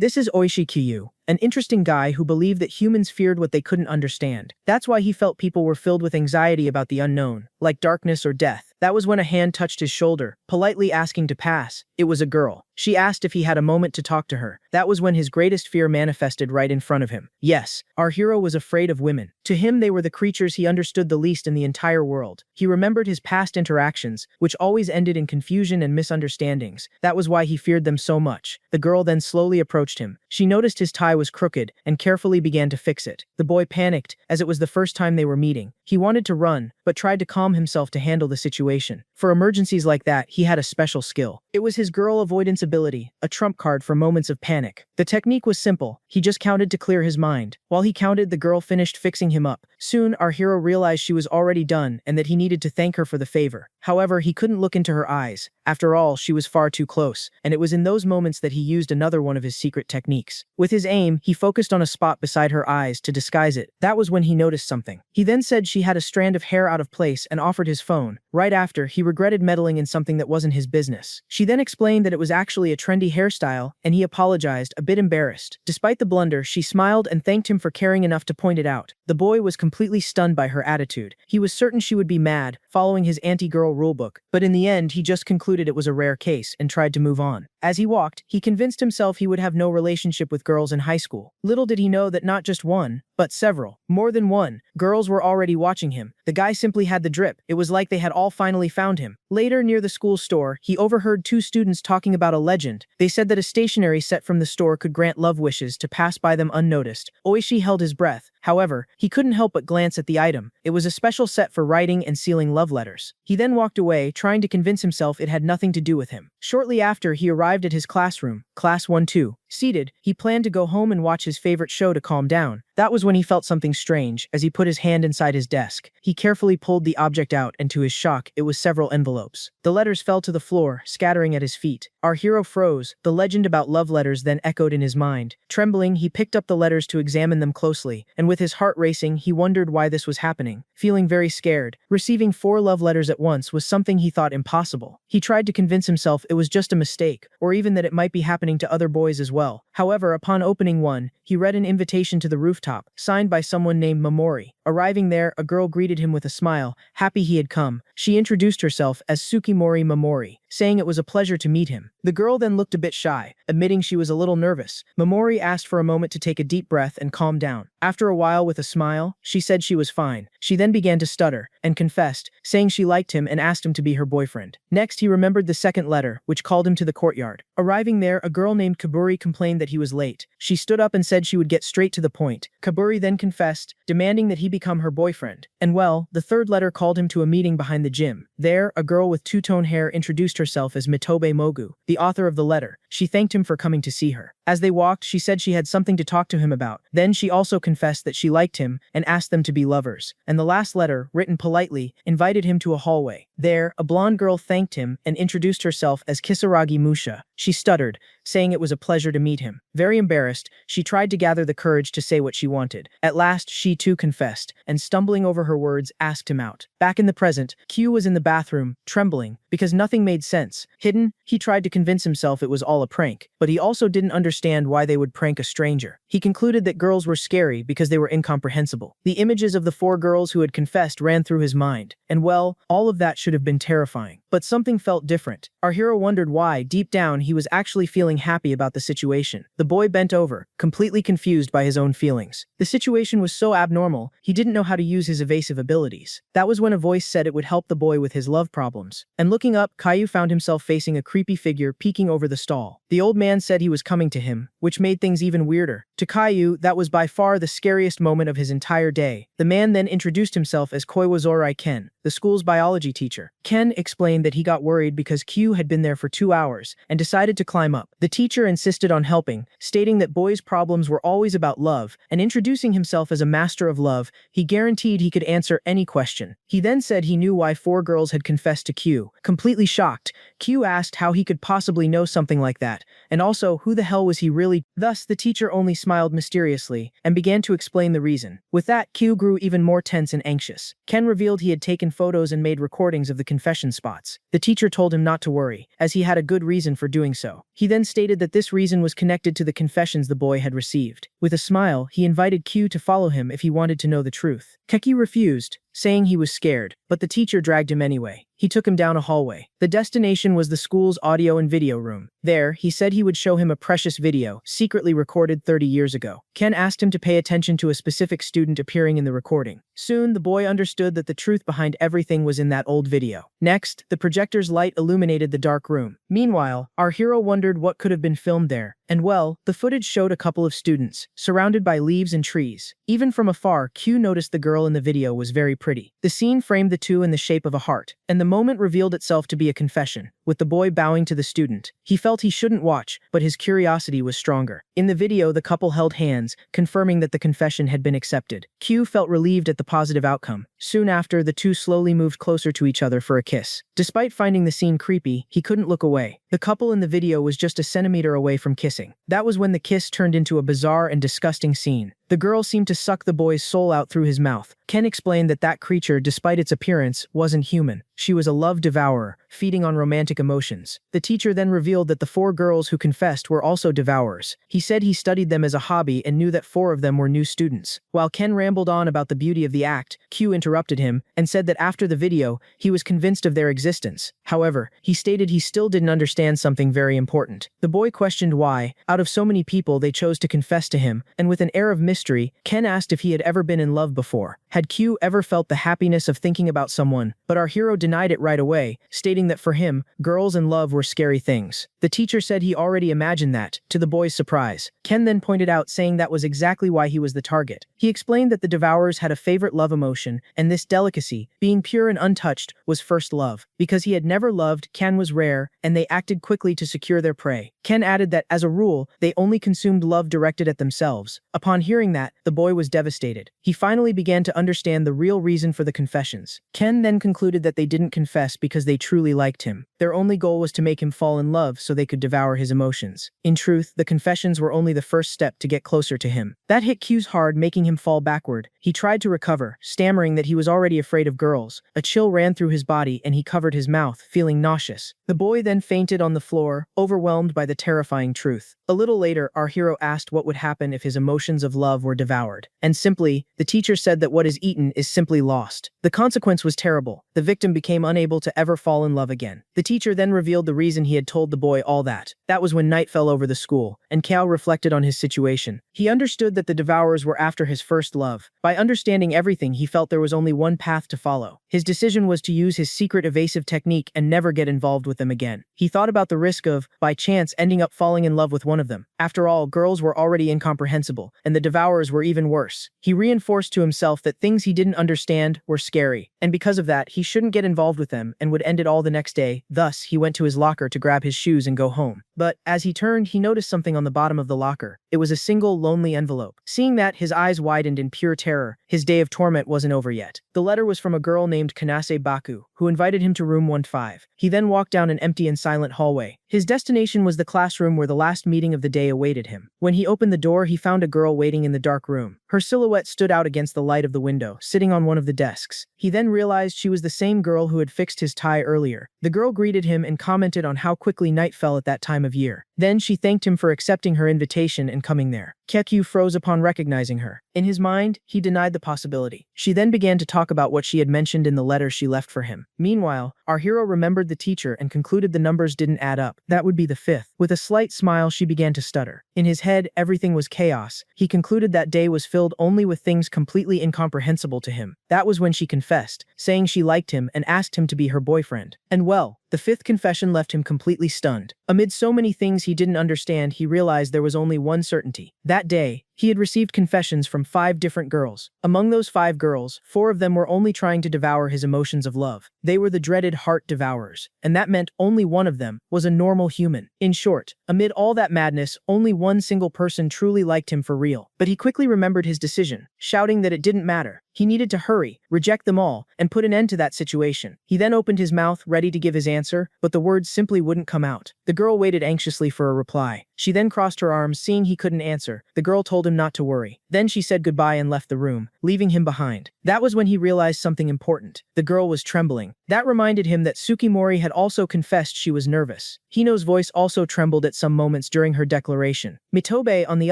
This is Oishi Kyu, an interesting guy who believed that humans feared what they couldn't understand. That's why he felt people were filled with anxiety about the unknown, like darkness or death. That was when a hand touched his shoulder, politely asking to pass. It was a girl. She asked if he had a moment to talk to her. That was when his greatest fear manifested right in front of him. Yes, our hero was afraid of women. To him, they were the creatures he understood the least in the entire world. He remembered his past interactions, which always ended in confusion and misunderstandings. That was why he feared them so much. The girl then slowly approached him. She noticed his tie was crooked and carefully began to fix it. The boy panicked, as it was the first time they were meeting. He wanted to run, but tried to calm himself to handle the situation. For emergencies like that, he had a special skill. It was his girl avoidance ability, a trump card for moments of panic. The technique was simple. He just counted to clear his mind. While he counted, the girl finished fixing him up. Soon, our hero realized she was already done and that he needed to thank her for the favor. However, he couldn't look into her eyes. After all, she was far too close, and it was in those moments that he used another one of his secret techniques. With his aim, he focused on a spot beside her eyes to disguise it. That was when he noticed something. He then said she had a strand of hair out of place and offered his phone. Right after, he regretted meddling in something that wasn't his business. She then explained that it was actually a trendy hairstyle, and he apologized, a bit embarrassed. Despite the blunder, she smiled and thanked him for caring enough to point it out. The boy was completely stunned by her attitude. He was certain she would be mad, following his anti-girl rulebook, but in the end, he just concluded it was a rare case and tried to move on. As he walked, he convinced himself he would have no relationship with girls in high school. Little did he know that not just one, but several, more than one, girls were already watching him. The guy simply had the drip. It was like they had all finally found him. Later, near the school store, he overheard two students talking about a legend. They said that a stationery set from the store could grant love wishes to pass by them unnoticed. Oishi held his breath. However, he couldn't help but glance at the item. It was a special set for writing and sealing love letters. He then walked away, trying to convince himself it had nothing to do with him. Shortly after, he arrived at his classroom, Class 1-2. Seated, he planned to go home and watch his favorite show to calm down. That was when he felt something strange, as he put his hand inside his desk. He carefully pulled the object out, and to his shock, it was several envelopes. The letters fell to the floor, scattering at his feet. Our hero froze. The legend about love letters then echoed in his mind. Trembling, he picked up the letters to examine them closely, and with his heart racing, he wondered why this was happening. Feeling very scared, receiving 4 love letters at once was something he thought impossible. He tried to convince himself it was just a mistake, or even that it might be happening to other boys as well. However, upon opening one, he read an invitation to the rooftop, signed by someone named Mamori. Arriving there, a girl greeted him with a smile, happy he had come. She introduced herself as Tsukimori Mamori, saying it was a pleasure to meet him. The girl then looked a bit shy, admitting she was a little nervous. Mamori asked for a moment to take a deep breath and calm down. After a while, with a smile, she said she was fine. She then began to stutter, and confessed, saying she liked him and asked him to be her boyfriend. Next, he remembered the second letter, which called him to the courtyard. Arriving there, a girl named Gaburi complained that he was late. She stood up and said she would get straight to the point. Gaburi then confessed, demanding that he become her boyfriend. And well, the third letter called him to a meeting behind the gym. There, a girl with two-tone hair introduced herself as Mitobe Mogu, the author of the letter. She thanked him for coming to see her. As they walked, she said she had something to talk to him about. Then she also confessed that she liked him and asked them to be lovers. And the last letter, written politely, invited him to a hallway. There, a blonde girl thanked him and introduced herself as Kisaragi Muusha. She stuttered, saying it was a pleasure to meet him. Very embarrassed, she tried to gather the courage to say what she wanted. At last, she too confessed, and stumbling over her words, asked him out. Back in the present, Q was in the bathroom, trembling, because nothing made sense. Hidden, he tried to convince himself it was all a prank, but he also didn't understand why they would prank a stranger. He concluded that girls were scary because they were incomprehensible. The images of the 4 girls who had confessed ran through his mind, and well, all of that should have been terrifying. But something felt different. Our hero wondered why, deep down, he was actually feeling happy about the situation. The boy bent over, completely confused by his own feelings. The situation was so abnormal, he didn't know how to use his evasive abilities. That was when a voice said it would help the boy with his love problems. And looking up, Caillou found himself facing a creepy figure peeking over the stall. The old man said he was coming to him, which made things even weirder. To Caillou, that was by far the scariest moment of his entire day. The man then introduced himself as Koiwazorai Ken, the school's biology teacher. Ken explained that he got worried because Q had been there for 2 hours and decided to climb up. The teacher insisted on helping, stating that boys' problems were always about love, and introducing himself as a master of love, he guaranteed he could answer any question. He then said he knew why 4 girls had confessed to Q. Completely shocked, Q asked how he could possibly know something like that, and also who the hell was he really? Thus, the teacher only smiled mysteriously and began to explain the reason. With that, Q grew even more tense and anxious. Ken revealed he had taken taken photos and made recordings of the confession spots. The teacher told him not to worry, as he had a good reason for doing so. He then stated that this reason was connected to the confessions the boy had received. With a smile, he invited Q to follow him if he wanted to know the truth. Keki refused, saying he was scared, but the teacher dragged him anyway. He took him down a hallway. The destination was the school's audio and video room. There, he said he would show him a precious video, secretly recorded 30 years ago. Ken asked him to pay attention to a specific student appearing in the recording. Soon, the boy understood that the truth behind everything was in that old video. Next, the projector's light illuminated the dark room. Meanwhile, our hero wondered what could have been filmed there. And well, the footage showed a couple of students, surrounded by leaves and trees. Even from afar, Q noticed the girl in the video was very pretty. The scene framed the two in the shape of a heart, and the moment revealed itself to be a confession. With the boy bowing to the student, he felt he shouldn't watch, but his curiosity was stronger. In the video, the couple held hands, confirming that the confession had been accepted. Q felt relieved at the positive outcome. Soon after, the two slowly moved closer to each other for a kiss. Despite finding the scene creepy, he couldn't look away. The couple in the video was just a centimeter away from kissing. That was when the kiss turned into a bizarre and disgusting scene. The girl seemed to suck the boy's soul out through his mouth. Ken explained that that creature, despite its appearance, wasn't human. She was a love devourer, feeding on romantic emotions. The teacher then revealed that the 4 girls who confessed were also devourers. He said he studied them as a hobby and knew that 4 of them were new students. While Ken rambled on about the beauty of the act, Q interrupted him and said that after the video, he was convinced of their existence. However, he stated he still didn't understand something very important. The boy questioned why, out of so many people, they chose to confess to him, and with an air of mystery, Ken asked if he had ever been in love before. Had Q ever felt the happiness of thinking about someone? But our hero denied it right away, stating that for him, girls and love were scary things. The teacher said he already imagined that, to the boy's surprise. Ken then pointed out, saying that was exactly why he was the target. He explained that the devourers had a favorite love emotion, and this delicacy, being pure and untouched, was first love. Because he had never loved, Ken was rare, and they acted quickly to secure their prey. Ken added that, as a rule, they only consumed love directed at themselves. Upon hearing that, the boy was devastated. He finally began to understand the real reason for the confessions. Ken then concluded that they didn't confess because they truly liked him. Their only goal was to make him fall in love so they could devour his emotions. In truth, the confessions were only the first step to get closer to him. That hit Q's hard, making him fall backward. He tried to recover, stammering that he was already afraid of girls. A chill ran through his body and he covered his mouth, feeling nauseous. The boy then fainted on the floor, overwhelmed by the terrifying truth. A little later, our hero asked what would happen if his emotions of love were devoured. And simply, the teacher said that what is eaten is simply lost. The consequence was terrible. The victim became unable to ever fall in love again. The teacher then revealed the reason he had told the boy all that. That was when night fell over the school, and Kao reflected on his situation. He understood that the devourers were after his first love. By understanding everything, he felt there was only one path to follow. His decision was to use his secret evasive technique and never get involved with them again. He thought about the risk of, by chance, ending up falling in love with one of them. After all, girls were already incomprehensible, and the devourers were even worse. He reinforced to himself that things he didn't understand were scary, and because of that, he shouldn't get involved with them and would end it all the next day. Thus, he went to his locker to grab his shoes and go home. But, as he turned, he noticed something on the bottom of the locker. It was a single, lonely envelope. Seeing that, his eyes widened in pure terror. His day of torment wasn't over yet. The letter was from a girl named Kanase Baku, who invited him to room 15. He then walked down an empty and silent hallway. His destination was the classroom where the last meeting of the day awaited him. When he opened the door, he found a girl waiting in the dark room. Her silhouette stood out against the light of the window, sitting on one of the desks. He then realized she was the same girl who had fixed his tie earlier. The girl greeted him and commented on how quickly night fell at that time of year. Then she thanked him for accepting her invitation and coming there. Kekyu froze upon recognizing her. In his mind, he denied the possibility. She then began to talk about what she had mentioned in the letter she left for him. Meanwhile, our hero remembered the teacher and concluded the numbers didn't add up. That would be the 5th. With a slight smile, she began to stutter. In his head, everything was chaos. He concluded that day was filled only with things completely incomprehensible to him. That was when she confessed, saying she liked him and asked him to be her boyfriend. And well, the 5th confession left him completely stunned. Amid so many things he didn't understand, he realized there was only one certainty. That day, he had received confessions from 5 different girls. Among those 5 girls, 4 of them were only trying to devour his emotions of love. They were the dreaded heart devourers, and that meant only one of them was a normal human. In short, amid all that madness, only one single person truly liked him for real. But he quickly remembered his decision, shouting that it didn't matter. He needed to hurry, reject them all, and put an end to that situation. He then opened his mouth, ready to give his answer, but the words simply wouldn't come out. The girl waited anxiously for a reply. She then crossed her arms, seeing he couldn't answer. The girl told him not to worry. Then she said goodbye and left the room, leaving him behind. That was when he realized something important. The girl was trembling. That reminded him that Tsukimori had also confessed she was nervous. Hino's voice also trembled at some moments during her declaration. Mitobe, on the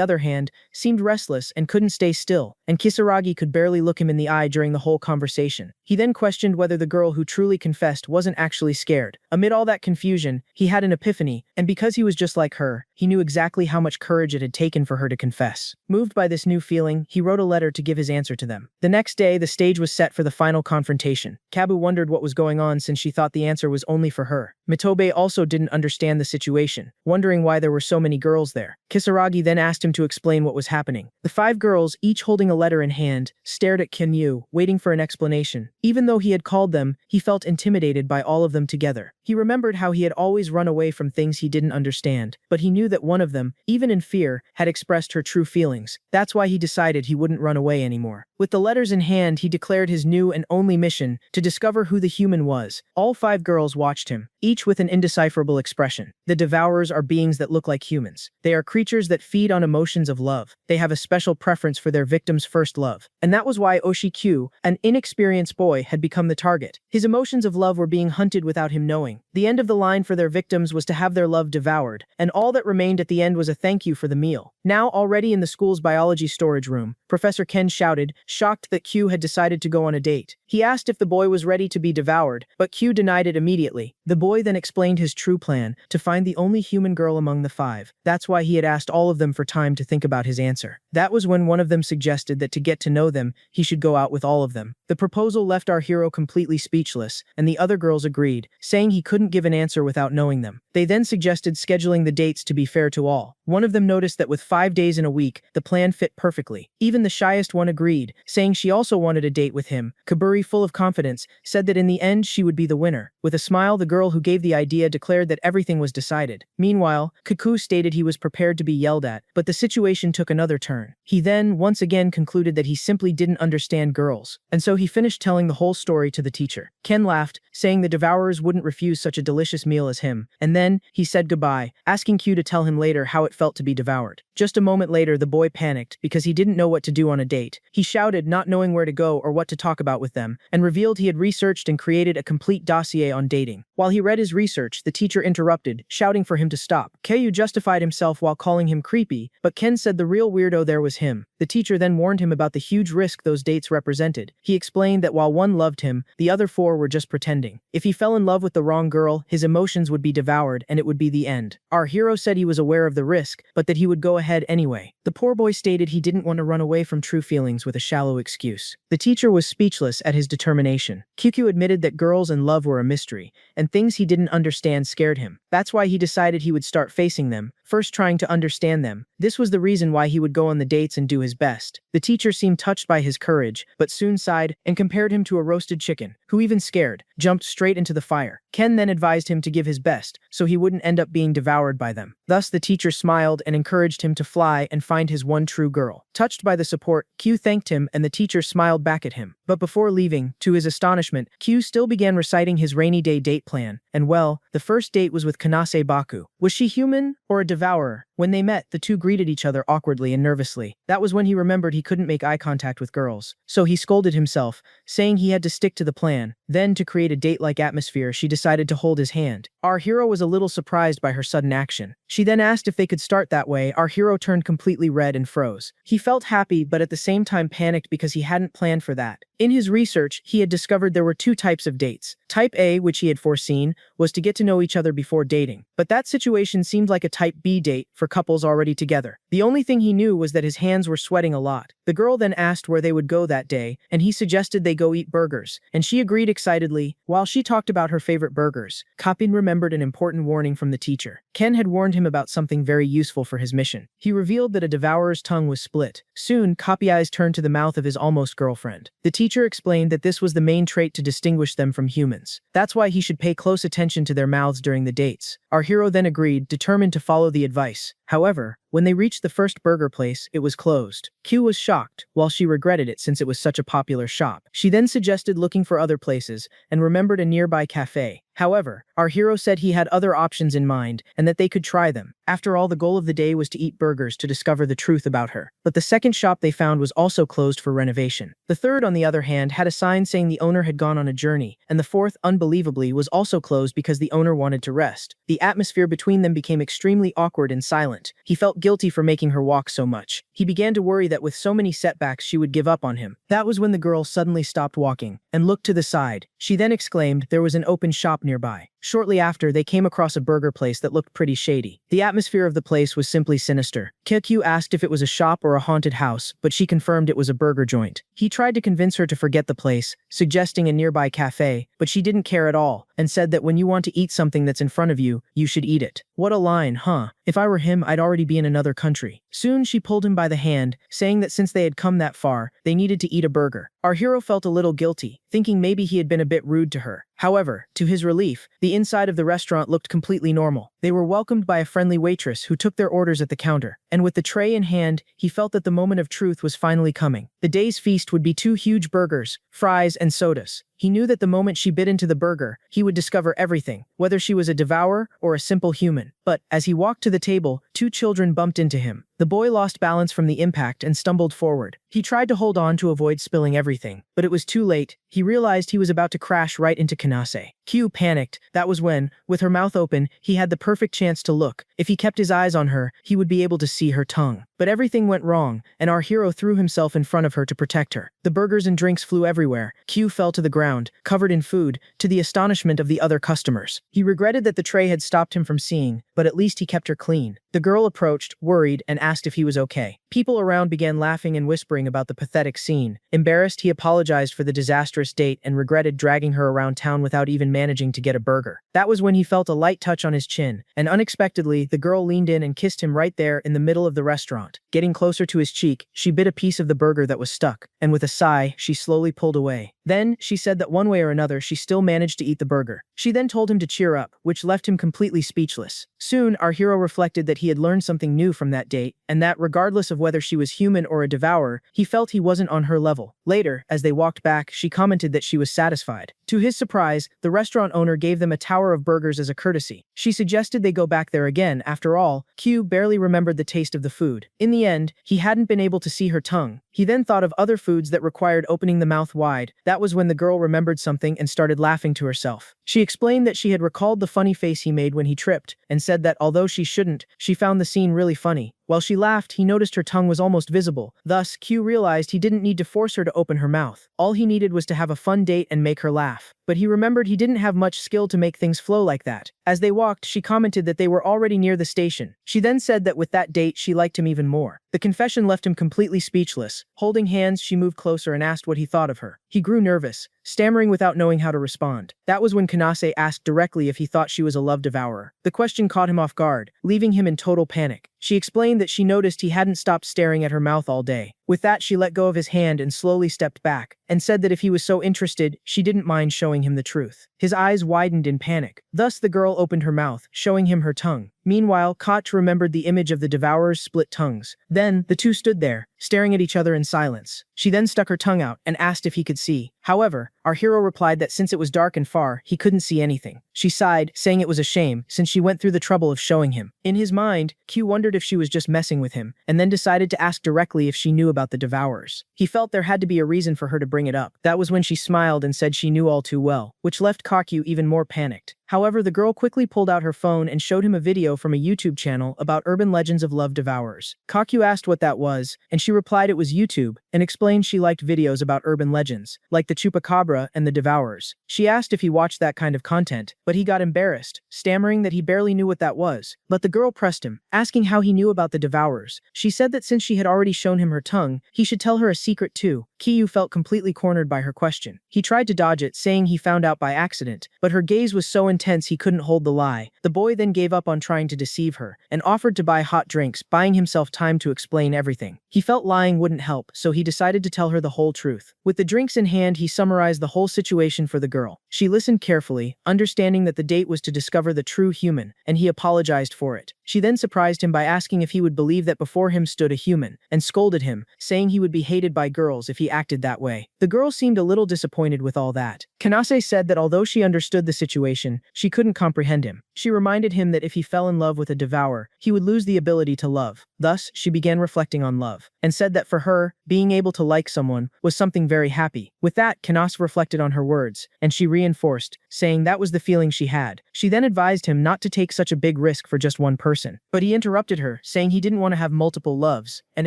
other hand, seemed restless and couldn't stay still, and Kisaragi could barely look him in the eye during the whole conversation. He then questioned whether the girl who truly confessed wasn't actually scared. Amid all that confusion, he had an epiphany, and because he was just like her, he knew exactly how much courage it had taken for her to confess. Moved by this new feeling, he wrote a letter to give his answer to them. The next day, the stage was set for the final confrontation. Kabu wondered what was going on since she thought the answer was only for her. Mitobe also didn't understand the situation, wondering why there were so many girls there. Kisaragi then asked him to explain what was happening. The 5 girls, each holding a letter in hand, stared at Kinyu, waiting for an explanation. Even though he had called them, he felt intimidated by all of them together. He remembered how he had always run away from things he didn't understand, but he knew that one of them, even in fear, had expressed her true feelings. That's why he decided he wouldn't run away anymore. With the letters in hand, he declared his new and only mission, to discover who the human was. All 5 girls watched him, each with an indecipherable expression. The devourers are beings that look like humans. They are creatures that feed on emotions of love. They have a special preference for their victim's first love. And that was why Oshi-Q, an inexperienced boy, had become the target. His emotions of love were being hunted without him knowing. The end of the line for their victims was to have their love devoured, and all that remained at the end was a thank you for the meal. Now, already in the school's biology storage room, Professor Ken shouted, shocked that Q had decided to go on a date. He asked if the boy was ready to be devoured, but Q denied it immediately. The boy then explained his true plan, to find the only human girl among the 5. That's why he had asked all of them for time to think about his answer. That was when one of them suggested that to get to know them, he should go out with all of them. The proposal left our hero completely speechless, and the other girls agreed, saying he couldn't give an answer without knowing them. They then suggested scheduling the dates to be fair to all. One of them noticed that with 5 days in a week, the plan fit perfectly. Even the shyest one agreed, saying she also wanted a date with him. Gaburi, full of confidence, said that in the end she would be the winner. With a smile, the girl who gave the idea declared that everything was decided. Meanwhile, Kaku stated he was prepared to be yelled at, but the situation took another turn. He then, once again, concluded that he simply didn't understand girls, and so he finished telling the whole story to the teacher. Ken laughed, saying the devourers wouldn't refuse such a delicious meal as him, and then he said goodbye, asking Q to tell him later how it felt to be devoured. Just a moment later, the boy panicked because he didn't know what to do on a date. He shouted, not knowing where to go or what to talk about with them, and revealed he had researched and created a complete dossier on dating. While he read his research, the teacher interrupted, shouting for him to stop. Kyu justified himself while calling him creepy, but Ken said the real weirdo there was him. The teacher then warned him about the huge risk those dates represented. He explained that while one loved him, the other 4 were just pretending. If he fell in love with the wrong girl, his emotions would be devoured and it would be the end. Our hero said he was aware of the risk, but that he would go ahead anyway. The poor boy stated he didn't want to run away from true feelings with a shallow excuse. The teacher was speechless at his determination. QQ admitted that girls and love were a mystery, and things he didn't understand scared him. That's why he decided he would start facing them, first trying to understand them. This was the reason why he would go on the dates and do his best. The teacher seemed touched by his courage, but soon sighed and compared him to a roasted chicken, who even scared, jumped straight into the fire. Ken then advised him to give his best, so he wouldn't end up being devoured by them. Thus the teacher smiled and encouraged him to fly and find his one true girl. Touched by the support, Q thanked him and the teacher smiled back at him. But before leaving, to his astonishment, Q still began reciting his rainy day date plan, and well, the first date was with Kanase Baku. Was she human or a devourer? When they met, the two greeted each other awkwardly and nervously. That was when he remembered he couldn't make eye contact with girls. So he scolded himself, saying he had to stick to the plan. Then, to create a date-like atmosphere, she decided to hold his hand. Our hero was a little surprised by her sudden action. She then asked if they could start that way. Our hero turned completely red and froze. He felt happy, but at the same time panicked because he hadn't planned for that. In his research, he had discovered there were two types of dates. Type A, which he had foreseen, was to get to know each other before dating. But that situation seemed like a Type B date for couples already together. The only thing he knew was that his hands were sweating a lot. The girl then asked where they would go that day, and he suggested they go eat burgers, and she agreed excitedly. While she talked about her favorite burgers, Kapin remembered an important warning from the teacher. Ken had warned him about something very useful for his mission. He revealed that a devourer's tongue was split. Soon, Kapi's eyes turned to the mouth of his almost girlfriend. The teacher explained that this was the main trait to distinguish them from humans. That's why he should pay close attention to their mouths during the dates. Our hero then agreed, determined to follow the advice. However, when they reached the first burger place, it was closed. Q was shocked, while she regretted it since it was such a popular shop. She then suggested looking for other places, and remembered a nearby cafe. However, our hero said he had other options in mind and that they could try them. After all, the goal of the day was to eat burgers to discover the truth about her. But the second shop they found was also closed for renovation. The third, on the other hand, had a sign saying the owner had gone on a journey, and the fourth, unbelievably, was also closed because the owner wanted to rest. The atmosphere between them became extremely awkward and silent. He felt guilty for making her walk so much. He began to worry that with so many setbacks she would give up on him. That was when the girl suddenly stopped walking and looked to the side. She then exclaimed there was an open shop nearby. Shortly after, they came across a burger place that looked pretty shady. The atmosphere of the place was simply sinister. Kikyu asked if it was a shop or a haunted house, but she confirmed it was a burger joint. He tried to convince her to forget the place, suggesting a nearby cafe, but she didn't care at all, and said that when you want to eat something that's in front of you, you should eat it. What a line, huh? If I were him, I'd already be in another country. Soon she pulled him by the hand, saying that since they had come that far, they needed to eat a burger. Our hero felt a little guilty, thinking maybe he had been a bit rude to her. However, to his relief, the inside of the restaurant looked completely normal. They were welcomed by a friendly waitress who took their orders at the counter, and with the tray in hand, he felt that the moment of truth was finally coming. The day's feast would be 2 huge burgers, fries, and sodas. He knew that the moment she bit into the burger, he would discover everything, whether she was a devourer or a simple human. But, as he walked to the table, 2 children bumped into him. The boy lost balance from the impact and stumbled forward. He tried to hold on to avoid spilling everything, but it was too late. He realized he was about to crash right into Kanase. Q panicked. That was when, with her mouth open, he had the perfect chance to look. If he kept his eyes on her, he would be able to see her tongue. But everything went wrong, and our hero threw himself in front of her to protect her. The burgers and drinks flew everywhere. Q fell to the ground, covered in food, to the astonishment of the other customers. He regretted that the tray had stopped him from seeing, but at least he kept her clean. The girl approached, worried, and asked if he was okay. People around began laughing and whispering about the pathetic scene. Embarrassed, he apologized for the disastrous date and regretted dragging her around town without even managing to get a burger. That was when he felt a light touch on his chin, and unexpectedly, the girl leaned in and kissed him right there in the middle of the restaurant. Getting closer to his cheek, she bit a piece of the burger that was stuck, and with a sigh, she slowly pulled away. Then, she said that one way or another, she still managed to eat the burger. She then told him to cheer up, which left him completely speechless. Soon, our hero reflected that he had learned something new from that date, and that regardless of whether she was human or a devourer, he felt he wasn't on her level. Later, as they walked back, she commented that she was satisfied. To his surprise, the restaurant owner gave them a tower of burgers as a courtesy. She suggested they go back there again. After all, Q barely remembered the taste of the food. In the end, he hadn't been able to see her tongue. He then thought of other foods that required opening the mouth wide. That was when the girl remembered something and started laughing to herself. She explained that she had recalled the funny face he made when he tripped, and said that although she shouldn't, she found the scene really funny. While she laughed, he noticed her tongue was almost visible. Thus, Q realized he didn't need to force her to open her mouth. All he needed was to have a fun date and make her laugh. But he remembered he didn't have much skill to make things flow like that. As they walked, she commented that they were already near the station. She then said that with that date, she liked him even more. The confession left him completely speechless. Holding hands, she moved closer and asked what he thought of her. He grew nervous, stammering without knowing how to respond. That was when Kanase asked directly if he thought she was a love devourer. The question caught him off guard, leaving him in total panic. She explained that she noticed he hadn't stopped staring at her mouth all day. With that, she let go of his hand and slowly stepped back, and said that if he was so interested, she didn't mind showing him the truth. His eyes widened in panic. Thus, the girl opened her mouth, showing him her tongue. Meanwhile, Koch remembered the image of the devourer's split tongues. Then, the two stood there, staring at each other in silence. She then stuck her tongue out and asked if he could see. However, our hero replied that since it was dark and far, he couldn't see anything. She sighed, saying it was a shame, since she went through the trouble of showing him. In his mind, Q wondered if she was just messing with him, and then decided to ask directly if she knew about the devourers. He felt there had to be a reason for her to bring it up. That was when she smiled and said she knew all too well, which left Kakyu even more panicked. However, the girl quickly pulled out her phone and showed him a video from a YouTube channel about urban legends of love devourers. Kakyu asked what that was, and she replied it was YouTube, and explained she liked videos about urban legends, like the Chupacabra and the devourers. She asked if he watched that kind of content, but he got embarrassed, stammering that he barely knew what that was. But the girl pressed him, asking how he knew about the devourers. She said that since she had already shown him her tongue, he should tell her a secret too. Kiyu felt completely cornered by her question. He tried to dodge it, saying he found out by accident, but her gaze was so intense he couldn't hold the lie. The boy then gave up on trying to deceive her, and offered to buy hot drinks, buying himself time to explain everything. He felt lying wouldn't help, so he decided to tell her the whole truth. With the drinks in hand, he summarized the whole situation for the girl. She listened carefully, understanding that the date was to discover the true human, and he apologized for it. She then surprised him by asking if he would believe that before him stood a human, and scolded him, saying he would be hated by girls if he she acted that way. The girl seemed a little disappointed with all that. Kanase said that although she understood the situation, she couldn't comprehend him. She reminded him that if he fell in love with a devourer, he would lose the ability to love. Thus, she began reflecting on love, and said that for her, being able to like someone was something very happy. With that, Kanase reflected on her words, and she reinforced, saying that was the feeling she had. She then advised him not to take such a big risk for just one person. But he interrupted her, saying he didn't want to have multiple loves, and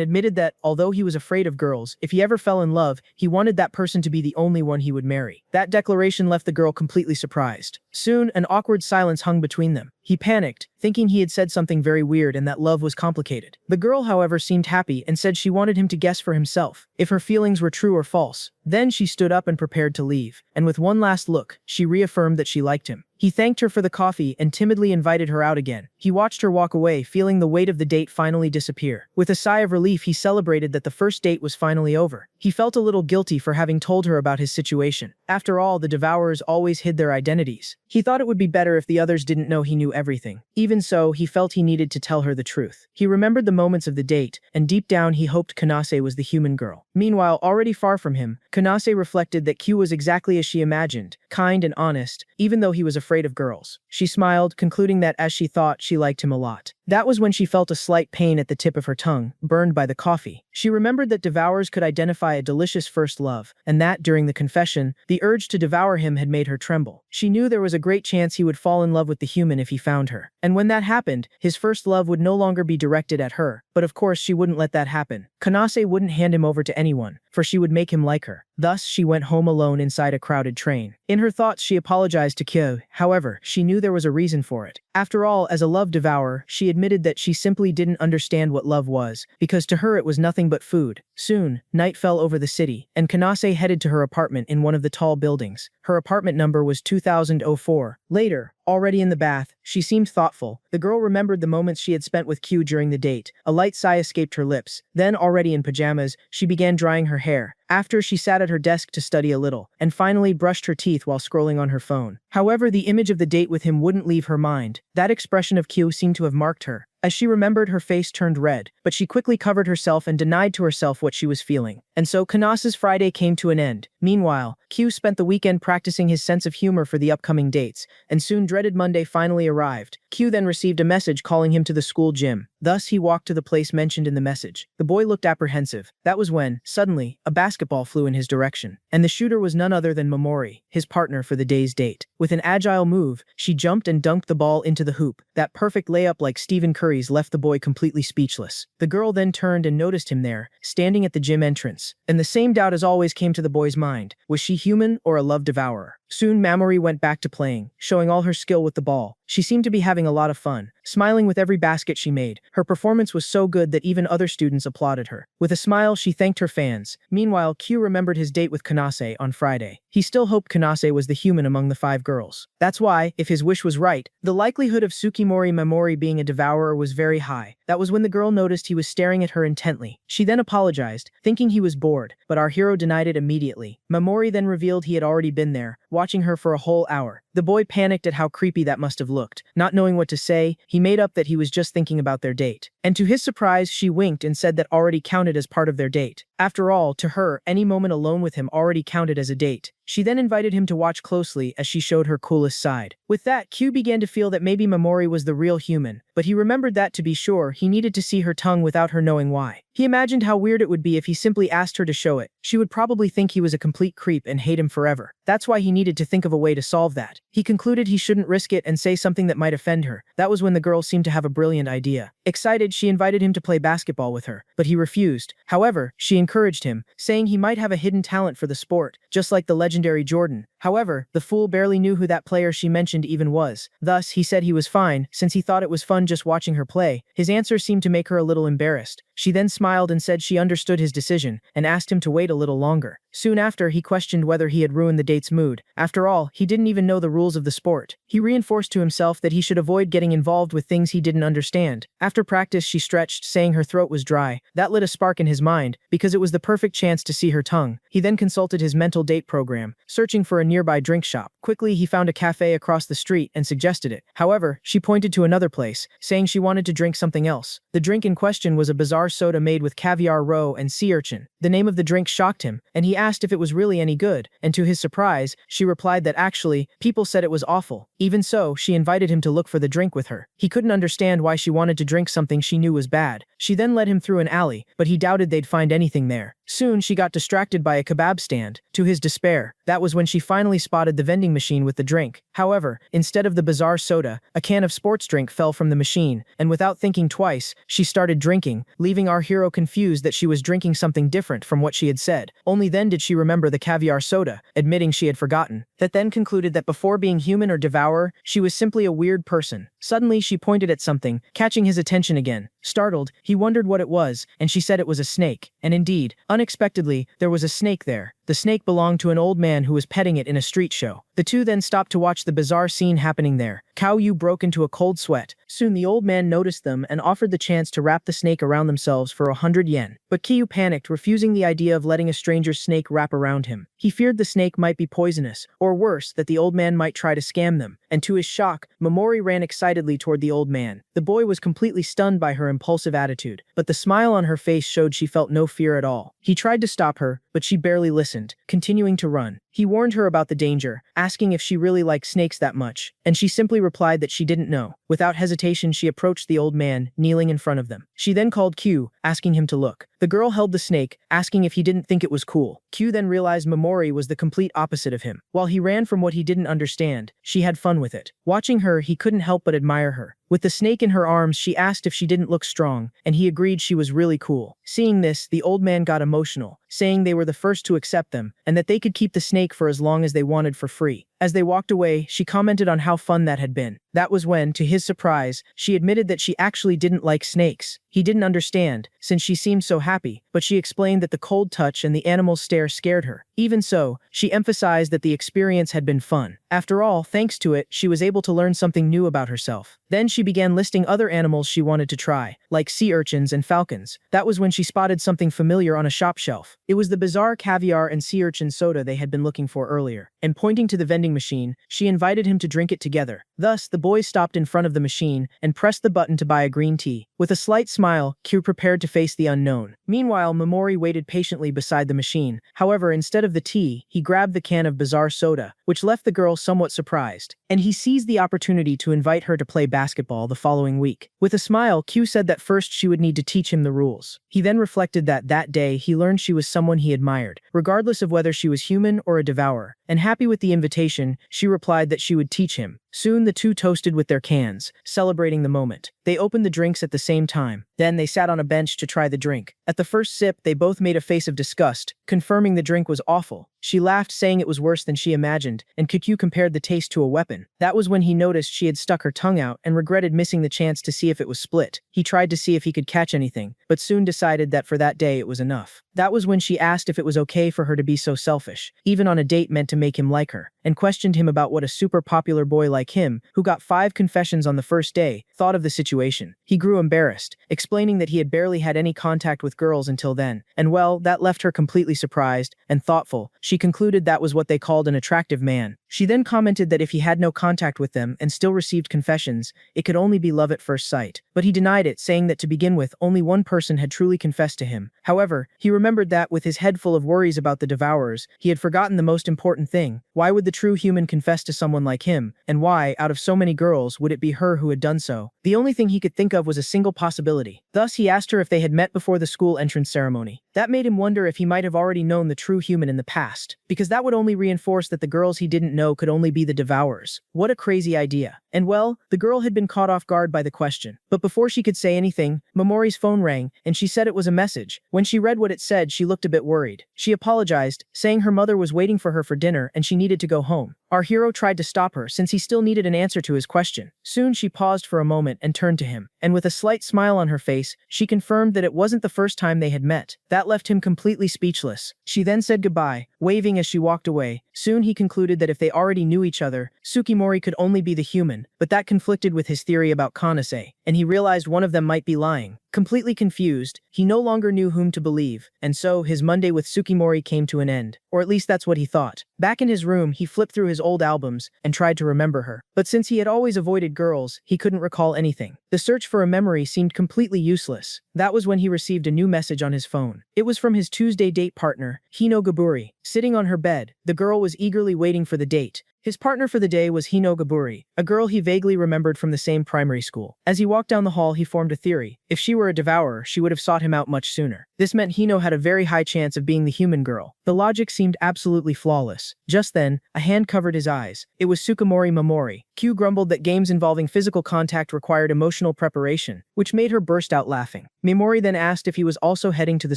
admitted that, although he was afraid of girls, if he ever fell in love, he wanted that person to be the only one he would marry. That declaration left the girl completely surprised. Soon, an awkward silence hung between them. He panicked, thinking he had said something very weird and that love was complicated. The girl, however, seemed happy and said she wanted him to guess for himself if her feelings were true or false. Then she stood up and prepared to leave, and with one last look, she reaffirmed that she liked him. He thanked her for the coffee and timidly invited her out again. He watched her walk away, feeling the weight of the date finally disappear. With a sigh of relief, he celebrated that the first date was finally over. He felt a little guilty for having told her about his situation. After all, the devourers always hid their identities. He thought it would be better if the others didn't know he knew everything. Even so, he felt he needed to tell her the truth. He remembered the moments of the date, and deep down he hoped Kanase was the human girl. Meanwhile, already far from him, Kanase reflected that Q was exactly as she imagined, kind and honest, even though he was afraid of girls. She smiled, concluding that, as she thought, she liked him a lot. That was when she felt a slight pain at the tip of her tongue, burned by the coffee. She remembered that devourers could identify a delicious first love, and that, during the confession, the urge to devour him had made her tremble. She knew there was a great chance he would fall in love with the human if he found her. And when that happened, his first love would no longer be directed at her. But of course, she wouldn't let that happen. Kanase wouldn't hand him over to anyone, for she would make him like her. Thus, she went home alone inside a crowded train. In her thoughts, she apologized to Kyo. However, she knew there was a reason for it. After all, as a love devourer, she admitted that she simply didn't understand what love was, because to her it was nothing but food. Soon, night fell over the city, and Kanase headed to her apartment in one of the tall buildings. Her apartment number was 2004. Later, already in the bath, she seemed thoughtful. The girl remembered the moments she had spent with Q during the date. A light sigh escaped her lips. Then, already in pajamas, she began drying her hair. After, she sat at her desk to study a little, and finally brushed her teeth while scrolling on her phone. However, the image of the date with him wouldn't leave her mind. That expression of Q seemed to have marked her. As she remembered, her face turned red, but she quickly covered herself and denied to herself what she was feeling. And so Kanase's Friday came to an end. Meanwhile, Q spent the weekend practicing his sense of humor for the upcoming dates, and soon dreaded Monday finally arrived. Q then received a message calling him to the school gym. Thus, he walked to the place mentioned in the message. The boy looked apprehensive. That was when, suddenly, a basketball flew in his direction, and the shooter was none other than Mamori, his partner for the day's date. With an agile move, she jumped and dunked the ball into the hoop. That perfect layup, like Stephen Curry's, left the boy completely speechless. The girl then turned and noticed him there, standing at the gym entrance. And the same doubt as always came to the boy's mind. Was she human or a love devourer? Soon, Mamori went back to playing, showing all her skill with the ball. She seemed to be having a lot of fun, smiling with every basket she made. Her performance was so good that even other students applauded her. With a smile, she thanked her fans. Meanwhile, Q remembered his date with Kanase on Friday. He still hoped Kanase was the human among the 5 girls. That's why, if his wish was right, the likelihood of Tsukimori Mamori being a devourer was very high. That was when the girl noticed he was staring at her intently. She then apologized, thinking he was bored, but our hero denied it immediately. Mamori then revealed he had already been there, watching her for a whole hour. The boy panicked at how creepy that must have looked. Not knowing what to say, he made up that he was just thinking about their date. And to his surprise, she winked and said that already counted as part of their date. After all, to her, any moment alone with him already counted as a date. She then invited him to watch closely as she showed her coolest side. With that, Q began to feel that maybe Mamori was the real human, but he remembered that to be sure, he needed to see her tongue without her knowing why. He imagined how weird it would be if he simply asked her to show it. She would probably think he was a complete creep and hate him forever. That's why he needed to think of a way to solve that. He concluded he shouldn't risk it and say something that might offend her. That was when the girl seemed to have a brilliant idea. Excited, she invited him to play basketball with her, but he refused. However, she encouraged him, saying he might have a hidden talent for the sport, just like the legendary Jordan. However, the fool barely knew who that player she mentioned even was. Thus, he said he was fine, since he thought it was fun just watching her play. His answer seemed to make her a little embarrassed. She then smiled and said she understood his decision, and asked him to wait a little longer. Soon after, he questioned whether he had ruined the date's mood. After all, he didn't even know the rules of the sport. He reinforced to himself that he should avoid getting involved with things he didn't understand. After practice, she stretched, saying her throat was dry. That lit a spark in his mind, because it was the perfect chance to see her tongue. He then consulted his mental date program, searching for a new nearby drink shop. Quickly, he found a cafe across the street and suggested it. However, she pointed to another place, saying she wanted to drink something else. The drink in question was a bizarre soda made with caviar roe and sea urchin. The name of the drink shocked him, and he asked if it was really any good, and to his surprise, she replied that actually, people said it was awful. Even so, she invited him to look for the drink with her. He couldn't understand why she wanted to drink something she knew was bad. She then led him through an alley, but he doubted they'd find anything there. Soon, she got distracted by a kebab stand. To his despair, that was when she finally spotted the vending machine with the drink. However, instead of the bizarre soda, a can of sports drink fell from the machine, and without thinking twice, she started drinking, leaving our hero confused that she was drinking something different from what she had said. Only then did she remember the caviar soda, admitting she had forgotten. That then concluded that before being human or devourer, she was simply a weird person. Suddenly, she pointed at something, catching his attention again. Startled, he wondered what it was, and she said it was a snake. And indeed, unexpectedly, there was a snake there. The snake belonged to an old man who was petting it in a street show. The two then stopped to watch the bizarre scene happening there. Cao Yu broke into a cold sweat. Soon the old man noticed them and offered the chance to wrap the snake around themselves for 100 yen. But Kiyu panicked, refusing the idea of letting a stranger's snake wrap around him. He feared the snake might be poisonous, or worse, that the old man might try to scam them. And to his shock, Mamori ran excitedly toward the old man. The boy was completely stunned by her impulsive attitude, but the smile on her face showed she felt no fear at all. He tried to stop her, but she barely listened, continuing to run. He warned her about the danger, asking if she really liked snakes that much, and she simply replied that she didn't know. Without hesitation, she approached the old man, kneeling in front of them. She then called Q, asking him to look. The girl held the snake, asking if he didn't think it was cool. Q then realized Mamori was the complete opposite of him. While he ran from what he didn't understand, she had fun with it. Watching her, he couldn't help but admire her. With the snake in her arms, she asked if she didn't look strong, and he agreed she was really cool. Seeing this, the old man got emotional, saying they were the first to accept them, and that they could keep the snake for as long as they wanted for free. As they walked away, she commented on how fun that had been. That was when, to his surprise, she admitted that she actually didn't like snakes. He didn't understand, since she seemed so happy, but she explained that the cold touch and the animal's stare scared her. Even so, she emphasized that the experience had been fun. After all, thanks to it, she was able to learn something new about herself. Then she began listing other animals she wanted to try, like sea urchins and falcons. That was when she spotted something familiar on a shop shelf. It was the bizarre caviar and sea urchin soda they had been looking for earlier. And pointing to the vending machine, she invited him to drink it together. Thus, the boys stopped in front of the machine and pressed the button to buy a green tea. With a slight smile, Q prepared to face the unknown. Meanwhile, Mamori waited patiently beside the machine. However, instead of the tea, he grabbed the can of bizarre soda, which left the girl somewhat surprised. And he seized the opportunity to invite her to play basketball the following week. With a smile, Q said that first she would need to teach him the rules. He then reflected that day he learned she was someone he admired, regardless of whether she was human or a devourer. And happy with the invitation, she replied that she would teach him. Soon the two toasted with their cans, celebrating the moment. They opened the drinks at the same time. Then they sat on a bench to try the drink. At the first sip, they both made a face of disgust, confirming the drink was awful. She laughed, saying it was worse than she imagined, and Kikyu compared the taste to a weapon. That was when he noticed she had stuck her tongue out and regretted missing the chance to see if it was split. He tried to see if he could catch anything, but soon decided that for that day it was enough. That was when she asked if it was okay for her to be so selfish, even on a date meant to make him like her, and questioned him about what a super popular boy like him, who got 5 confessions on the first day, thought of the situation. He grew embarrassed, explaining that he had barely had any contact with girls until then, and well, that left her completely surprised and thoughtful. She concluded that was what they called an attractive man. She then commented that if he had no contact with them and still received confessions, it could only be love at first sight. But he denied it, saying that to begin with, only one person had truly confessed to him. However, he remembered that, with his head full of worries about the devourers, he had forgotten the most important thing. Why would the true human confess to someone like him, and why, out of so many girls, would it be her who had done so? The only thing he could think of was a single possibility. Thus, he asked her if they had met before the school entrance ceremony. That made him wonder if he might have already known the true human in the past, because that would only reinforce that the girls he didn't know could only be the devourers. What a crazy idea. And well, the girl had been caught off guard by the question. But before she could say anything, Mamori's phone rang, and she said it was a message. When she read what it said, she looked a bit worried. She apologized, saying her mother was waiting for her for dinner and she needed to go home. Our hero tried to stop her since he still needed an answer to his question. Soon she paused for a moment and turned to him, and with a slight smile on her face, she confirmed that it wasn't the first time they had met. That left him completely speechless. She then said goodbye, waving as she walked away. Soon he concluded that if they already knew each other, Tsukimori could only be the human, but that conflicted with his theory about Kanase, and he realized one of them might be lying. Completely confused, he no longer knew whom to believe, and so his Monday with Tsukimori came to an end. Or at least that's what he thought. Back in his room, he flipped through his old albums and tried to remember her. But since he had always avoided girls, he couldn't recall anything. The search for a memory seemed completely useless. That was when he received a new message on his phone. It was from his Tuesday date partner, Hino Gaburi. Sitting on her bed, the girl was eagerly waiting for the date. His partner for the day was Hino Gaburi, a girl he vaguely remembered from the same primary school. As he walked down the hall, he formed a theory. If she were a devourer, she would have sought him out much sooner. This meant Hino had a very high chance of being the human girl. The logic seemed absolutely flawless. Just then, a hand covered his eyes. It was Tsukimori Mamori. Q grumbled that games involving physical contact required emotional preparation, which made her burst out laughing. Mamori then asked if he was also heading to the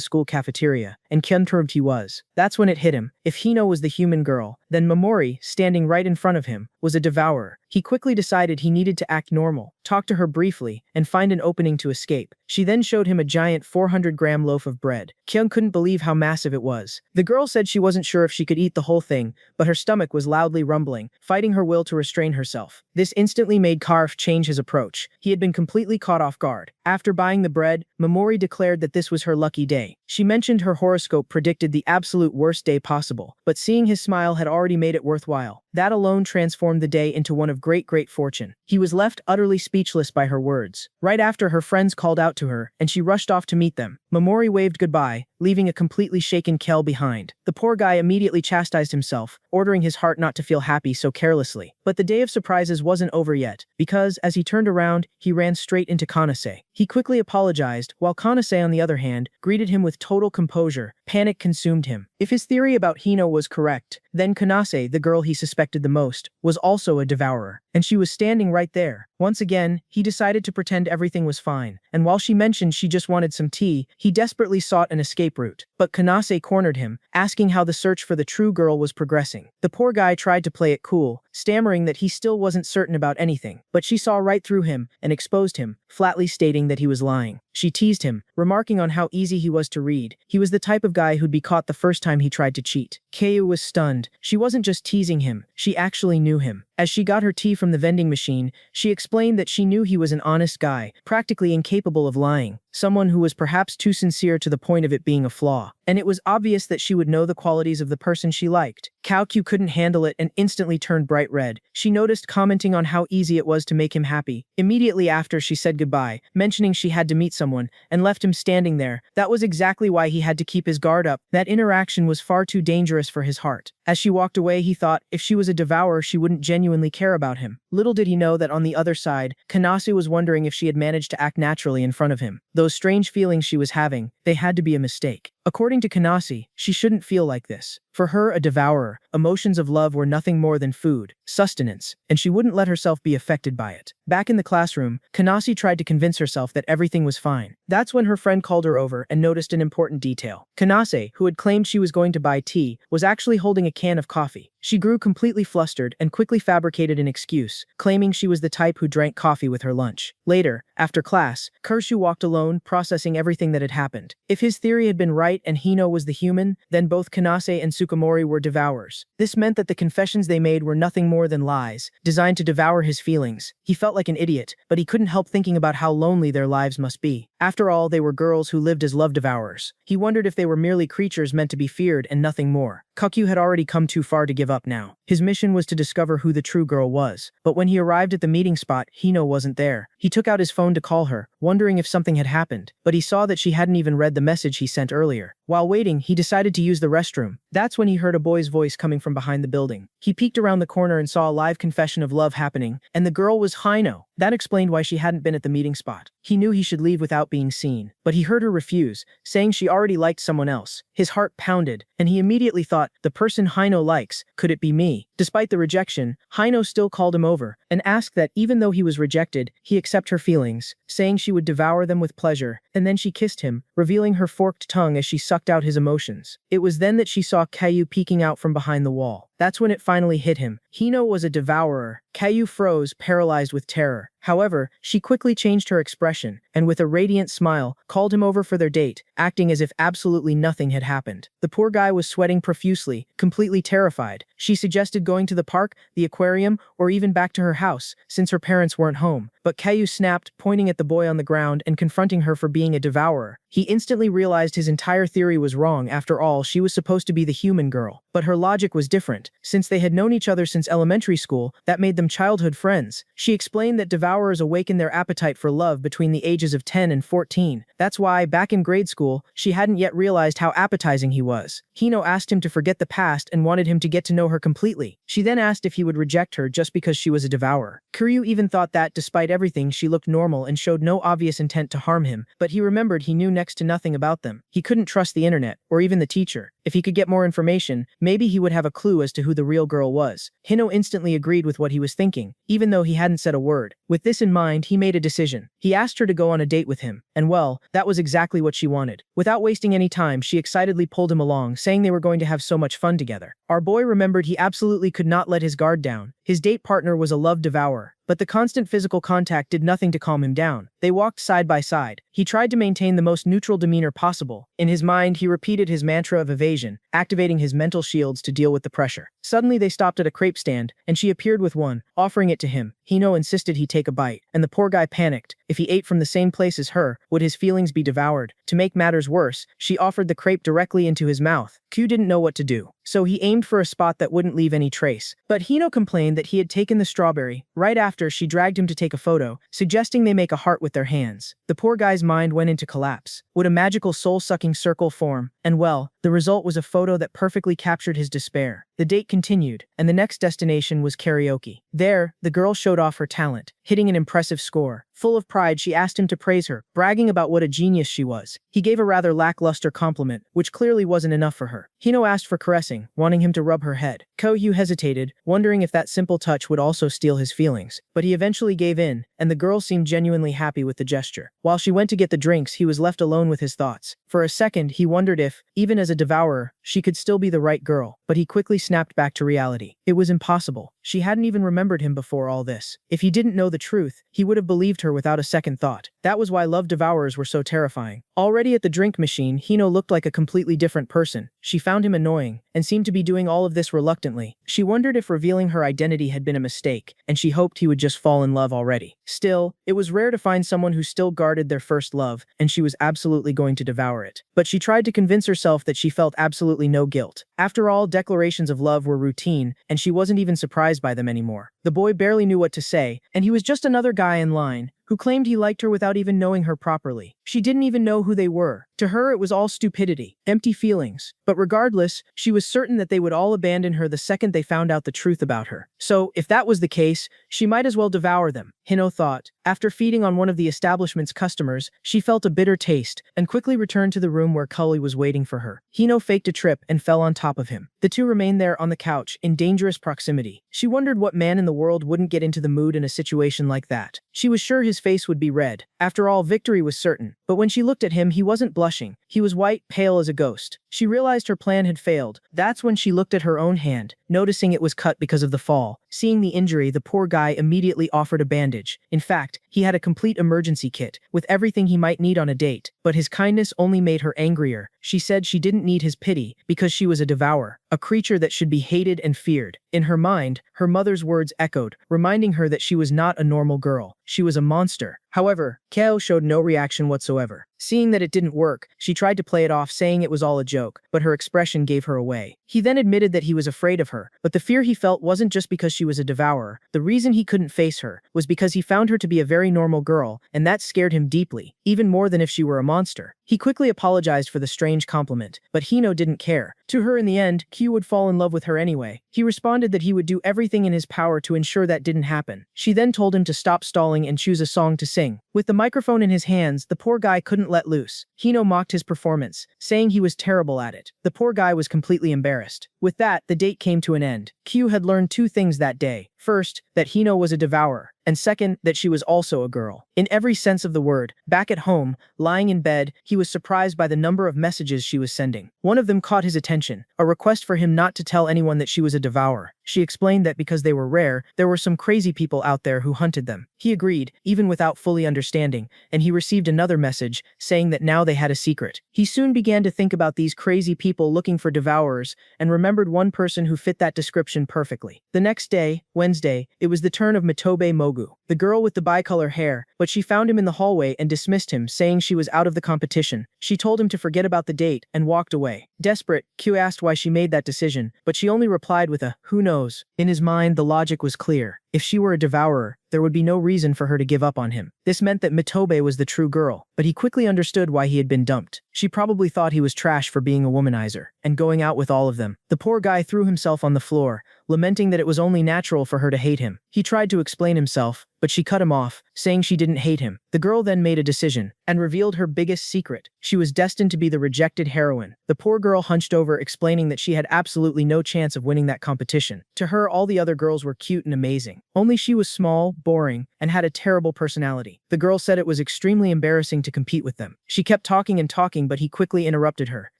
school cafeteria, and confirmed he was. That's when it hit him. If Hino was the human girl, then Mamori, standing right in front of him, was a devourer. He quickly decided he needed to act normal, talk to her briefly, and find an opening to escape. She then showed him a giant 400-gram loaf of bread. Kyung couldn't believe how massive it was. The girl said she wasn't sure if she could eat the whole thing, but her stomach was loudly rumbling, fighting her will to restrain herself. This instantly made Karf change his approach. He had been completely caught off guard. After buying the bread, Mamori declared that this was her lucky day. She mentioned her horoscope predicted the absolute worst day possible, but seeing his smile had already made it worthwhile. That alone transformed the day into one of great fortune. He was left utterly speechless by her words. Right after, her friends called out to her, and she rushed off to meet them. Mamori waved goodbye, leaving a completely shaken Kel behind. The poor guy immediately chastised himself, ordering his heart not to feel happy so carelessly. But the day of surprises wasn't over yet, because, as he turned around, he ran straight into Kanase. He quickly apologized, while Kanase, on the other hand, greeted him with total composure. Panic consumed him. If his theory about Hino was correct, then Kanase, the girl he suspected the most, was also a devourer, and she was standing right there. Once again, he decided to pretend everything was fine, and while she mentioned she just wanted some tea, he desperately sought an escape route. But Kanase cornered him, asking how the search for the true girl was progressing. The poor guy tried to play it cool, stammering that he still wasn't certain about anything, but she saw right through him and exposed him, flatly stating that he was lying. She teased him, remarking on how easy he was to read. He was the type of guy who'd be caught the first time he tried to cheat. Keiyu was stunned. She wasn't just teasing him, she actually knew him. As she got her tea from the vending machine, she explained that she knew he was an honest guy, practically incapable of lying, someone who was perhaps too sincere to the point of it being a flaw. And it was obvious that she would know the qualities of the person she liked. Kaokyu couldn't handle it and instantly turned bright red. She noticed, commenting on how easy it was to make him happy. Immediately after, she said goodbye, mentioning she had to meet someone, and left him standing there. That was exactly why he had to keep his guard up. That interaction was far too dangerous for his heart. As she walked away, he thought, if she was a devourer, she wouldn't genuinely care about him. Little did he know that on the other side, Kanase was wondering if she had managed to act naturally in front of him. Those strange feelings she was having, they had to be a mistake. According to Kanase, she shouldn't feel like this. For her, a devourer, emotions of love were nothing more than food, sustenance, and she wouldn't let herself be affected by it. Back in the classroom, Kanase tried to convince herself that everything was fine. That's when her friend called her over and noticed an important detail. Kanase, who had claimed she was going to buy tea, was actually holding a can of coffee. She grew completely flustered and quickly fabricated an excuse, claiming she was the type who drank coffee with her lunch. Later, after class, Kershu walked alone, processing everything that had happened. If his theory had been right and Hino was the human, then both Kanase and Tsukimori were devourers. This meant that the confessions they made were nothing more than lies, designed to devour his feelings. He felt like an idiot, but he couldn't help thinking about how lonely their lives must be. After all, they were girls who lived as love devourers. He wondered if they were merely creatures meant to be feared and nothing more. Kakyu had already come too far to give up now. His mission was to discover who the true girl was. But when he arrived at the meeting spot, Hino wasn't there. He took out his phone to call her, wondering if something had happened, but he saw that she hadn't even read the message he sent earlier. While waiting, he decided to use the restroom. That's when he heard a boy's voice coming from behind the building. He peeked around the corner and saw a live confession of love happening, and the girl was Hino. That explained why she hadn't been at the meeting spot. He knew he should leave without being seen, but he heard her refuse, saying she already liked someone else. His heart pounded, and he immediately thought, the person Hino likes, could it be me? Despite the rejection, Hino still called him over, and asked that even though he was rejected, he accept her feelings, saying she would devour them with pleasure, and then she kissed him, revealing her forked tongue as she sucked out his emotions. It was then that she saw Keiyu peeking out from behind the wall. That's when it finally hit him. Hino was a devourer. Keiyu froze, paralyzed with terror. However, she quickly changed her expression, and with a radiant smile, called him over for their date, acting as if absolutely nothing had happened. The poor guy was sweating profusely, completely terrified. She suggested going to the park, the aquarium, or even back to her house, since her parents weren't home. But Caillou snapped, pointing at the boy on the ground and confronting her for being a devourer. He instantly realized his entire theory was wrong. After all, she was supposed to be the human girl. But her logic was different. Since they had known each other since elementary school, that made them childhood friends. She explained that devourers awaken their appetite for love between the ages of 10 and 14. That's why, back in grade school, she hadn't yet realized how appetizing he was. Hino asked him to forget the past and wanted him to get to know her completely. She then asked if he would reject her just because she was a devourer. Kiryu even thought that, despite everything, she looked normal and showed no obvious intent to harm him, but he remembered he knew next to nothing about them. He couldn't trust the internet, or even the teacher. If he could get more information, maybe he would have a clue as to who the real girl was. Hino instantly agreed with what he was thinking, even though he hadn't said a word. With this in mind, he made a decision. He asked her to go on a date with him, and well, that was exactly what she wanted. Without wasting any time, she excitedly pulled him along, saying they were going to have so much fun together. Our boy remembered he absolutely could not let his guard down. His date partner was a love devourer, but the constant physical contact did nothing to calm him down. They walked side by side. He tried to maintain the most neutral demeanor possible. In his mind, he repeated his mantra of evasion, activating his mental shields to deal with the pressure. Suddenly, they stopped at a crepe stand, and she appeared with one, offering it to him. Hino insisted he take a bite, and the poor guy panicked. If he ate from the same place as her, would his feelings be devoured? To make matters worse, she offered the crepe directly into his mouth. Q didn't know what to do, so he aimed for a spot that wouldn't leave any trace. But Hino complained that he had taken the strawberry. Right after, she dragged him to take a photo, suggesting they make a heart with their hands. The poor guy's mind went into collapse. Would a magical soul-sucking circle form? And well, the result was a photo that perfectly captured his despair. The date continued, and the next destination was karaoke. There, the girl showed off her talent, hitting an impressive score. Full of pride, she asked him to praise her, bragging about what a genius she was. He gave a rather lackluster compliment, which clearly wasn't enough for her. Hino asked for caressing, wanting him to rub her head. Koyu hesitated, wondering if that simple touch would also steal his feelings. But he eventually gave in, and the girl seemed genuinely happy with the gesture. While she went to get the drinks, he was left alone with his thoughts. For a second, he wondered if, even as a devourer, she could still be the right girl. But he quickly snapped back to reality. It was impossible. She hadn't even remembered him before all this. If he didn't know the truth, he would have believed her without a second thought. That was why love devourers were so terrifying. Already at the drink machine, Hino looked like a completely different person. She found him annoying, and seemed to be doing all of this reluctantly. She wondered if revealing her identity had been a mistake, and she hoped he would just fall in love already. Still, it was rare to find someone who still guarded their first love, and she was absolutely going to devour it. But she tried to convince herself that she felt absolutely no guilt. After all, declarations of love were routine, and she wasn't even surprised by them anymore. The boy barely knew what to say, and he was just another guy in line who claimed he liked her without even knowing her properly. She didn't even know who they were. To her, it was all stupidity, empty feelings. But regardless, she was certain that they would all abandon her the second they found out the truth about her. So, if that was the case, she might as well devour them, Hino thought. After feeding on one of the establishment's customers, she felt a bitter taste, and quickly returned to the room where Cully was waiting for her. Hino faked a trip and fell on top of him. The two remained there on the couch, in dangerous proximity. She wondered what man in the world wouldn't get into the mood in a situation like that. She was sure his face would be red. After all, victory was certain. But when she looked at him, he wasn't blushing. He was white, pale as a ghost. She realized her plan had failed. That's when she looked at her own hand, noticing it was cut because of the fall. Seeing the injury, the poor guy immediately offered a bandage. In fact, he had a complete emergency kit, with everything he might need on a date. But his kindness only made her angrier. She said she didn't need his pity, because she was a devourer, a creature that should be hated and feared. In her mind, her mother's words echoed, reminding her that she was not a normal girl. She was a monster. However, Keo showed no reaction whatsoever. Seeing that it didn't work, she tried to play it off, saying it was all a joke, but her expression gave her away. He then admitted that he was afraid of her, but the fear he felt wasn't just because she was a devourer. The reason he couldn't face her was because he found her to be a very normal girl, and that scared him deeply, even more than if she were a monster. He quickly apologized for the strange compliment, but Hino didn't care. To her in the end, Q would fall in love with her anyway. He responded that he would do everything in his power to ensure that didn't happen. She then told him to stop stalling and choose a song to sing. With the microphone in his hands, the poor guy couldn't let loose. Hino mocked his performance, saying he was terrible at it. The poor guy was completely embarrassed. With that, the date came to an end. Q had learned two things that day. First, that Hino was a devourer, and second, that she was also a girl. In every sense of the word, back at home, lying in bed, he was surprised by the number of messages she was sending. One of them caught his attention, a request for him not to tell anyone that she was a devourer. She explained that because they were rare, there were some crazy people out there who hunted them. He agreed, even without fully understanding, and he received another message, saying that now they had a secret. He soon began to think about these crazy people looking for devourers, and remembered one person who fit that description perfectly. The next day, Wednesday, it was the turn of Mitobe Mogu, the girl with the bicolor hair, but she found him in the hallway and dismissed him, saying she was out of the competition. She told him to forget about the date and walked away. Desperate, Q asked why she made that decision, but she only replied with a, "Who knows?" In his mind, the logic was clear. If she were a devourer, there would be no reason for her to give up on him. This meant that Mitobe was the true girl, but he quickly understood why he had been dumped. She probably thought he was trash for being a womanizer and going out with all of them. The poor guy threw himself on the floor, lamenting that it was only natural for her to hate him. He tried to explain himself, but she cut him off, saying she didn't hate him. The girl then made a decision and revealed her biggest secret. She was destined to be the rejected heroine. The poor girl hunched over, explaining that she had absolutely no chance of winning that competition. To her, all the other girls were cute and amazing. Only she was small, boring, and had a terrible personality. The girl said it was extremely embarrassing to compete with them. She kept talking and talking, but he quickly interrupted her,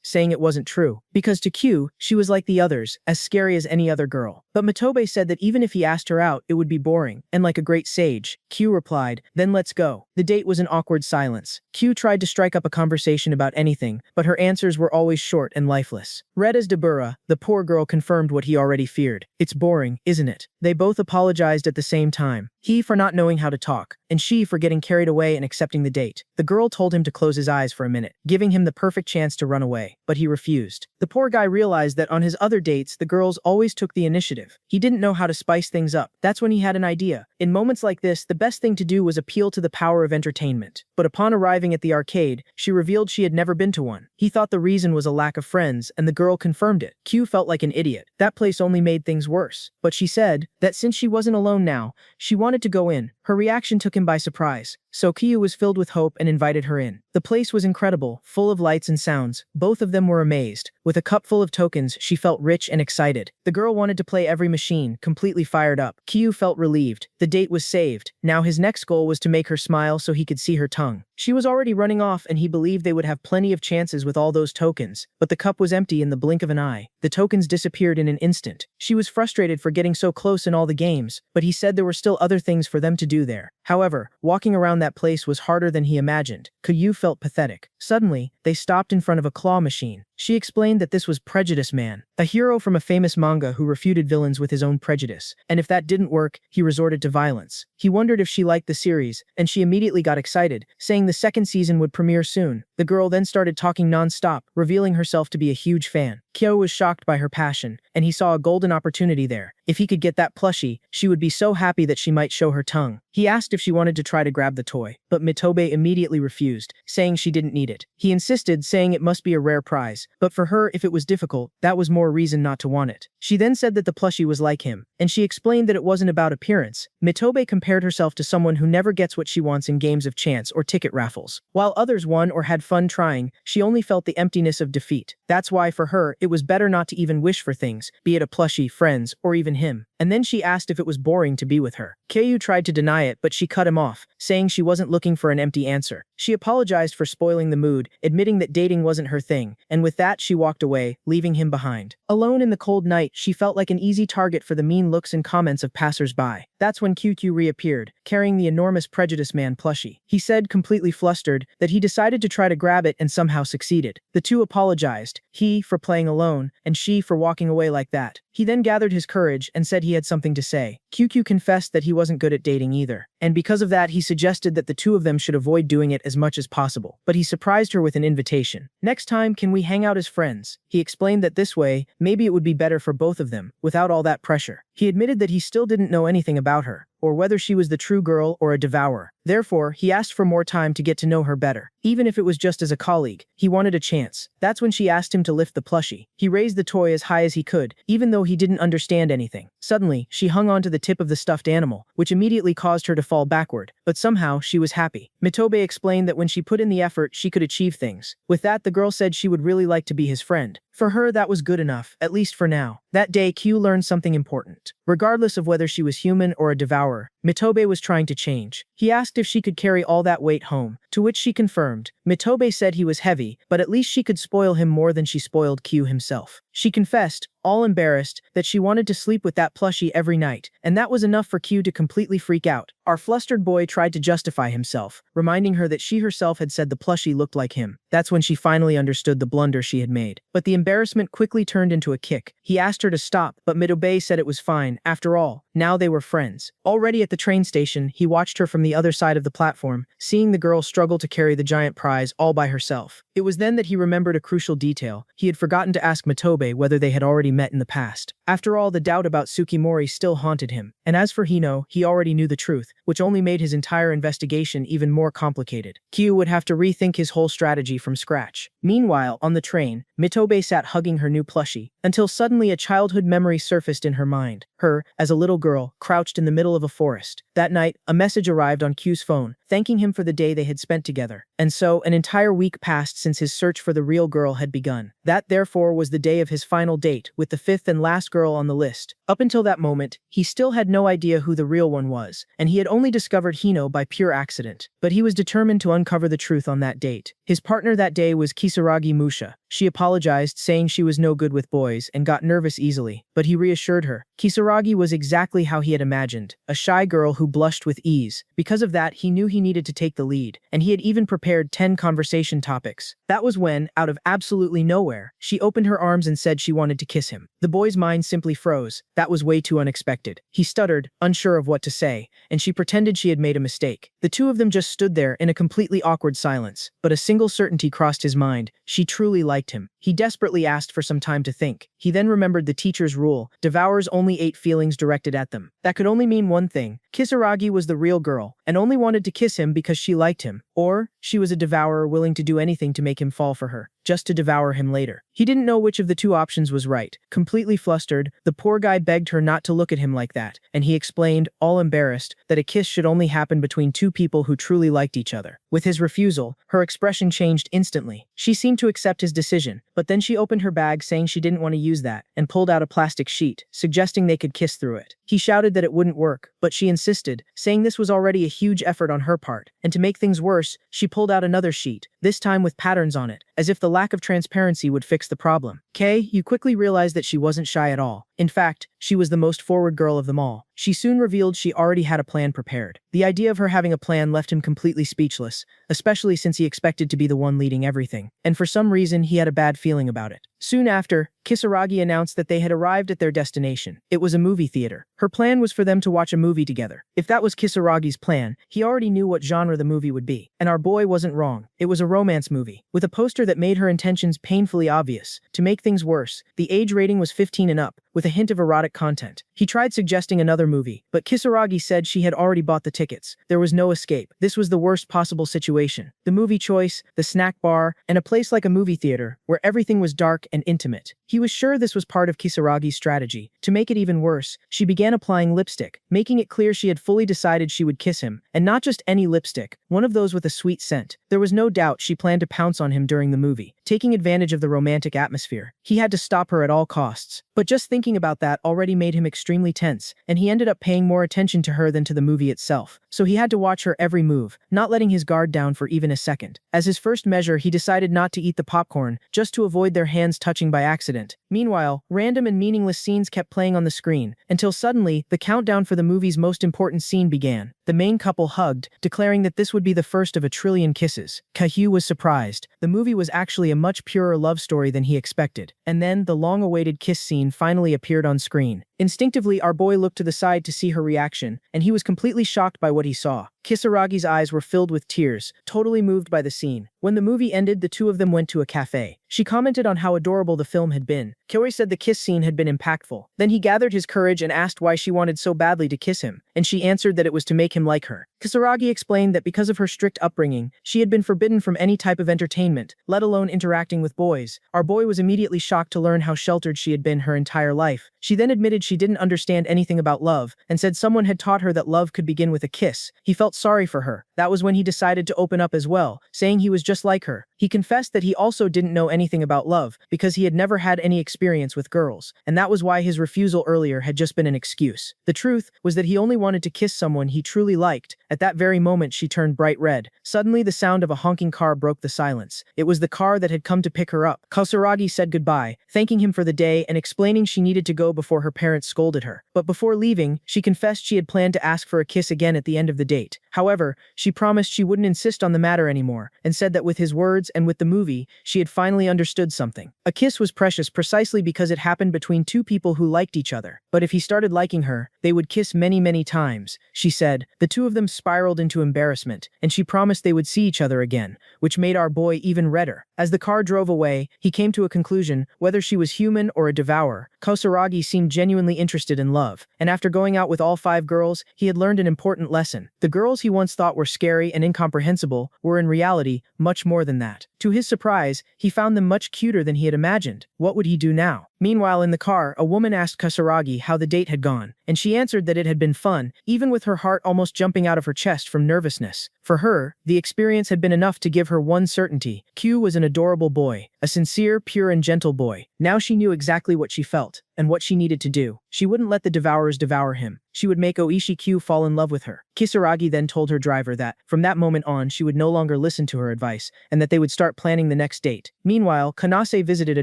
saying it wasn't true. Because to Q, she was like the others, as scary as any other girl. But Mitobe said that even if he asked her out, it would be boring. And like a great sage, Q replied, "Then let's go." The date was an awkward silence. Q tried to strike up a conversation about anything, but her answers were always short and lifeless. Read as Deborah, the poor girl confirmed what he already feared. "It's boring, isn't it?" They both apologized at the same time. He for not knowing how to talk, and she for getting carried away and accepting the date. The girl told him to close his eyes for a minute, giving him the perfect chance to run away, but he refused. The poor guy realized that on his other dates, the girls always took the initiative. He didn't know how to spice things up. That's when he had an idea. In moments like this, the best thing to do was appeal to the power of entertainment. But upon arriving at the arcade, she revealed she had never been to one. He thought the reason was a lack of friends, and the girl confirmed it. Q felt like an idiot. That place only made things worse. But she said that since she wasn't alone now, she wanted to go in. Her reaction took him by surprise, so Q was filled with hope and invited her in. The place was incredible, full of lights and sounds. Both of them were amazed. With a cup full of tokens, she felt rich and excited. The girl wanted to play every machine, completely fired up. Q felt relieved. The date was saved. Now his next goal was to make her smile so he could see her tongue. She was already running off, and he believed they would have plenty of chances with all those tokens, but the cup was empty in the blink of an eye. The tokens disappeared in an instant. She was frustrated for getting so close in all the games, but he said there were still other things for them to do there. However, walking around that place was harder than he imagined. Caillou felt pathetic. Suddenly, they stopped in front of a claw machine. She explained that this was Prejudice Man, a hero from a famous manga who refuted villains with his own prejudice, and if that didn't work, he resorted to violence. He wondered if she liked the series, and she immediately got excited, saying the second season would premiere soon. The girl then started talking non-stop, revealing herself to be a huge fan. Kyo was shocked by her passion, and he saw a golden opportunity there. If he could get that plushie, she would be so happy that she might show her tongue. He asked if she wanted to try to grab the toy, but Mitobe immediately refused, saying she didn't need it. He insisted, saying it must be a rare prize, but for her, if it was difficult, that was more reason not to want it. She then said that the plushie was like him, and she explained that it wasn't about appearance. Mitobe compared herself to someone who never gets what she wants in games of chance or ticket raffles. While others won or had fun trying, she only felt the emptiness of defeat. That's why for her, it was better not to even wish for things, be it a plushie, friends, or even him. And then she asked if it was boring to be with her. Keiyu tried to deny it, but she cut him off, saying she wasn't looking for an empty answer. She apologized for spoiling the mood, admitting that dating wasn't her thing, and with that she walked away, leaving him behind. Alone in the cold night, she felt like an easy target for the mean looks and comments of passers-by. That's when QQ reappeared, carrying the enormous Prejudice Man plushie. He said, completely flustered, that he decided to try to grab it and somehow succeeded. The two apologized, he for playing alone, and she for walking away like that. He then gathered his courage and said he had something to say. QQ confessed that he wasn't good at dating either, and because of that he suggested that the two of them should avoid doing it as much as possible. But he surprised her with an invitation. Next time, can we hang out as friends? He explained that this way, maybe it would be better for both of them, without all that pressure. He admitted that he still didn't know anything about her, or whether she was the true girl or a devourer. Therefore, he asked for more time to get to know her better. Even if it was just as a colleague, he wanted a chance. That's when she asked him to lift the plushie. He raised the toy as high as he could, even though he didn't understand anything. Suddenly, she hung onto the tip of the stuffed animal, which immediately caused her to fall backward, but somehow she was happy. Mitobe explained that when she put in the effort, she could achieve things. With that, the girl said she would really like to be his friend. For her, that was good enough, at least for now. That day, Q learned something important. Regardless of whether she was human or a devourer, Mitobe was trying to change. He asked if she could carry all that weight home, to which she confirmed. Mitobe said he was heavy, but at least she could spoil him more than she spoiled Q himself. She confessed, all embarrassed, that she wanted to sleep with that plushie every night, and that was enough for Q to completely freak out. Our flustered boy tried to justify himself, reminding her that she herself had said the plushie looked like him. That's when she finally understood the blunder she had made. But the embarrassment quickly turned into a kick. He asked her to stop, but Mitobe said it was fine. After all, now they were friends. Already at the train station, he watched her from the other side of the platform, seeing the girl struggle to carry the giant prize all by herself. It was then that he remembered a crucial detail. He had forgotten to ask Mitobe whether they had already met in the past. After all, the doubt about Tsukimori still haunted him. And as for Hino, he already knew the truth, which only made his entire investigation even more complicated. Q would have to rethink his whole strategy from scratch. Meanwhile, on the train, Mitobe sat hugging her new plushie, until suddenly a childhood memory surfaced in her mind. Her, as a little girl, crouched in the middle of a forest. That night, a message arrived on Q's phone, thanking him for the day they had spent together. And so, an entire week passed since his search for the real girl had begun. That, therefore, was the day of his final date with the fifth and last girl on the list. Up until that moment, he still had no idea who the real one was, and he had only discovered Hino by pure accident. But he was determined to uncover the truth on that date. His partner that day was Kisaragi Muusha. She apologized, saying she was no good with boys and got nervous easily, but he reassured her. Kisaragi was exactly how he had imagined, a shy girl who blushed with ease. Because of that, he knew he needed to take the lead, and he had even prepared 10 conversation topics. That was when, out of absolutely nowhere, she opened her arms and said she wanted to kiss him. The boy's mind simply froze. That was way too unexpected. He stuttered, unsure of what to say, and she pretended she had made a mistake. The two of them just stood there in a completely awkward silence, but a single certainty crossed his mind: she truly liked him. He desperately asked for some time to think. He then remembered the teacher's rule: devourers only ate feelings directed at them. That could only mean one thing: Kisaragi was the real girl, and only wanted to kiss him because she liked him. Or, she was a devourer willing to do anything to make him fall for her, just to devour him later. He didn't know which of the two options was right. Completely flustered, the poor guy begged her not to look at him like that, and he explained, all embarrassed, that a kiss should only happen between two people who truly liked each other. With his refusal, her expression changed instantly. She seemed to accept his decision, but then she opened her bag saying she didn't want to use that, and pulled out a plastic sheet, suggesting they could kiss through it. He shouted that it wouldn't work, but she insisted, saying this was already a huge effort on her part, and to make things worse, she pulled out another sheet, this time with patterns on it, as if the lack of transparency would fix the problem. You quickly realized that she wasn't shy at all. In fact, she was the most forward girl of them all. She soon revealed she already had a plan prepared. The idea of her having a plan left him completely speechless, especially since he expected to be the one leading everything, and for some reason he had a bad feeling about it. Soon after, Kisaragi announced that they had arrived at their destination. It was a movie theater. Her plan was for them to watch a movie together. If that was Kisaragi's plan, he already knew what genre the movie would be. And our boy wasn't wrong. It was a romance movie, with a poster that made her intentions painfully obvious. To make things worse, the age rating was 15 and up, with a hint of erotic content. He tried suggesting another movie, but Kisaragi said she had already bought the tickets. There was no escape. This was the worst possible situation. The movie choice, the snack bar, and a place like a movie theater, where everything was dark and intimate. He was sure this was part of Kisaragi's strategy. To make it even worse, she began applying lipstick, making it clear she had fully decided she would kiss him, and not just any lipstick, one of those with a sweet scent. There was no doubt she planned to pounce on him during the movie, taking advantage of the romantic atmosphere. He had to stop her at all costs. But just thinking about that already made him extremely tense, and he ended up paying more attention to her than to the movie itself. So he had to watch her every move, not letting his guard down for even a second. As his first measure, he decided not to eat the popcorn, just to avoid their hands touching by accident. Meanwhile, random and meaningless scenes kept playing on the screen, until suddenly, the countdown for the movie's most important scene began. The main couple hugged, declaring that this would be the first of a trillion kisses. Caillou was surprised. The movie was actually a much purer love story than he expected. And then, the long-awaited kiss scene finally appeared on screen. Instinctively, our boy looked to the side to see her reaction, and he was completely shocked by what he saw. Kisaragi's eyes were filled with tears, totally moved by the scene. When the movie ended, the two of them went to a cafe. She commented on how adorable the film had been. Kyoei said the kiss scene had been impactful. Then he gathered his courage and asked why she wanted so badly to kiss him, and she answered that it was to make him like her. Kisaragi explained that because of her strict upbringing, she had been forbidden from any type of entertainment, let alone interacting with boys. Our boy was immediately shocked to learn how sheltered she had been her entire life. She then admitted she didn't understand anything about love, and said someone had taught her that love could begin with a kiss. He felt sorry for her. That was when he decided to open up as well, saying he was just like her. He confessed that he also didn't know anything about love because he had never had any experience with girls, and that was why his refusal earlier had just been an excuse. The truth was that he only wanted to kiss someone he truly liked. At that very moment, she turned bright red. Suddenly, the sound of a honking car broke the silence. It was the car that had come to pick her up. Kisaragi said goodbye, thanking him for the day and explaining she needed to go before her parents scolded her. But before leaving, she confessed she had planned to ask for a kiss again at the end of the date. However, she promised she wouldn't insist on the matter anymore, and said that with his words and with the movie, she had finally understood something. A kiss was precious precisely because it happened between two people who liked each other. But if he started liking her, they would kiss many times, she said. The two of them spiraled into embarrassment, and she promised they would see each other again, which made our boy even redder. As the car drove away, he came to a conclusion, whether she was human or a devourer. Kisaragi seemed genuinely interested in love, and after going out with all 5 girls, he had learned an important lesson. The girls he once thought were scary and incomprehensible were in reality much more than that. To his surprise, he found them much cuter than he had imagined. What would he do now? Meanwhile, in the car, a woman asked Kisaragi how the date had gone, and she answered that it had been fun, even with her heart almost jumping out of her chest from nervousness. For her, the experience had been enough to give her one certainty. Q was an adorable boy, a sincere, pure and gentle boy. Now she knew exactly what she felt, and what she needed to do. She wouldn't let the devourers devour him. She would make Oishi Q fall in love with her. Kisaragi then told her driver that, from that moment on, she would no longer listen to her advice, and that they would start planning the next date. Meanwhile, Kanase visited a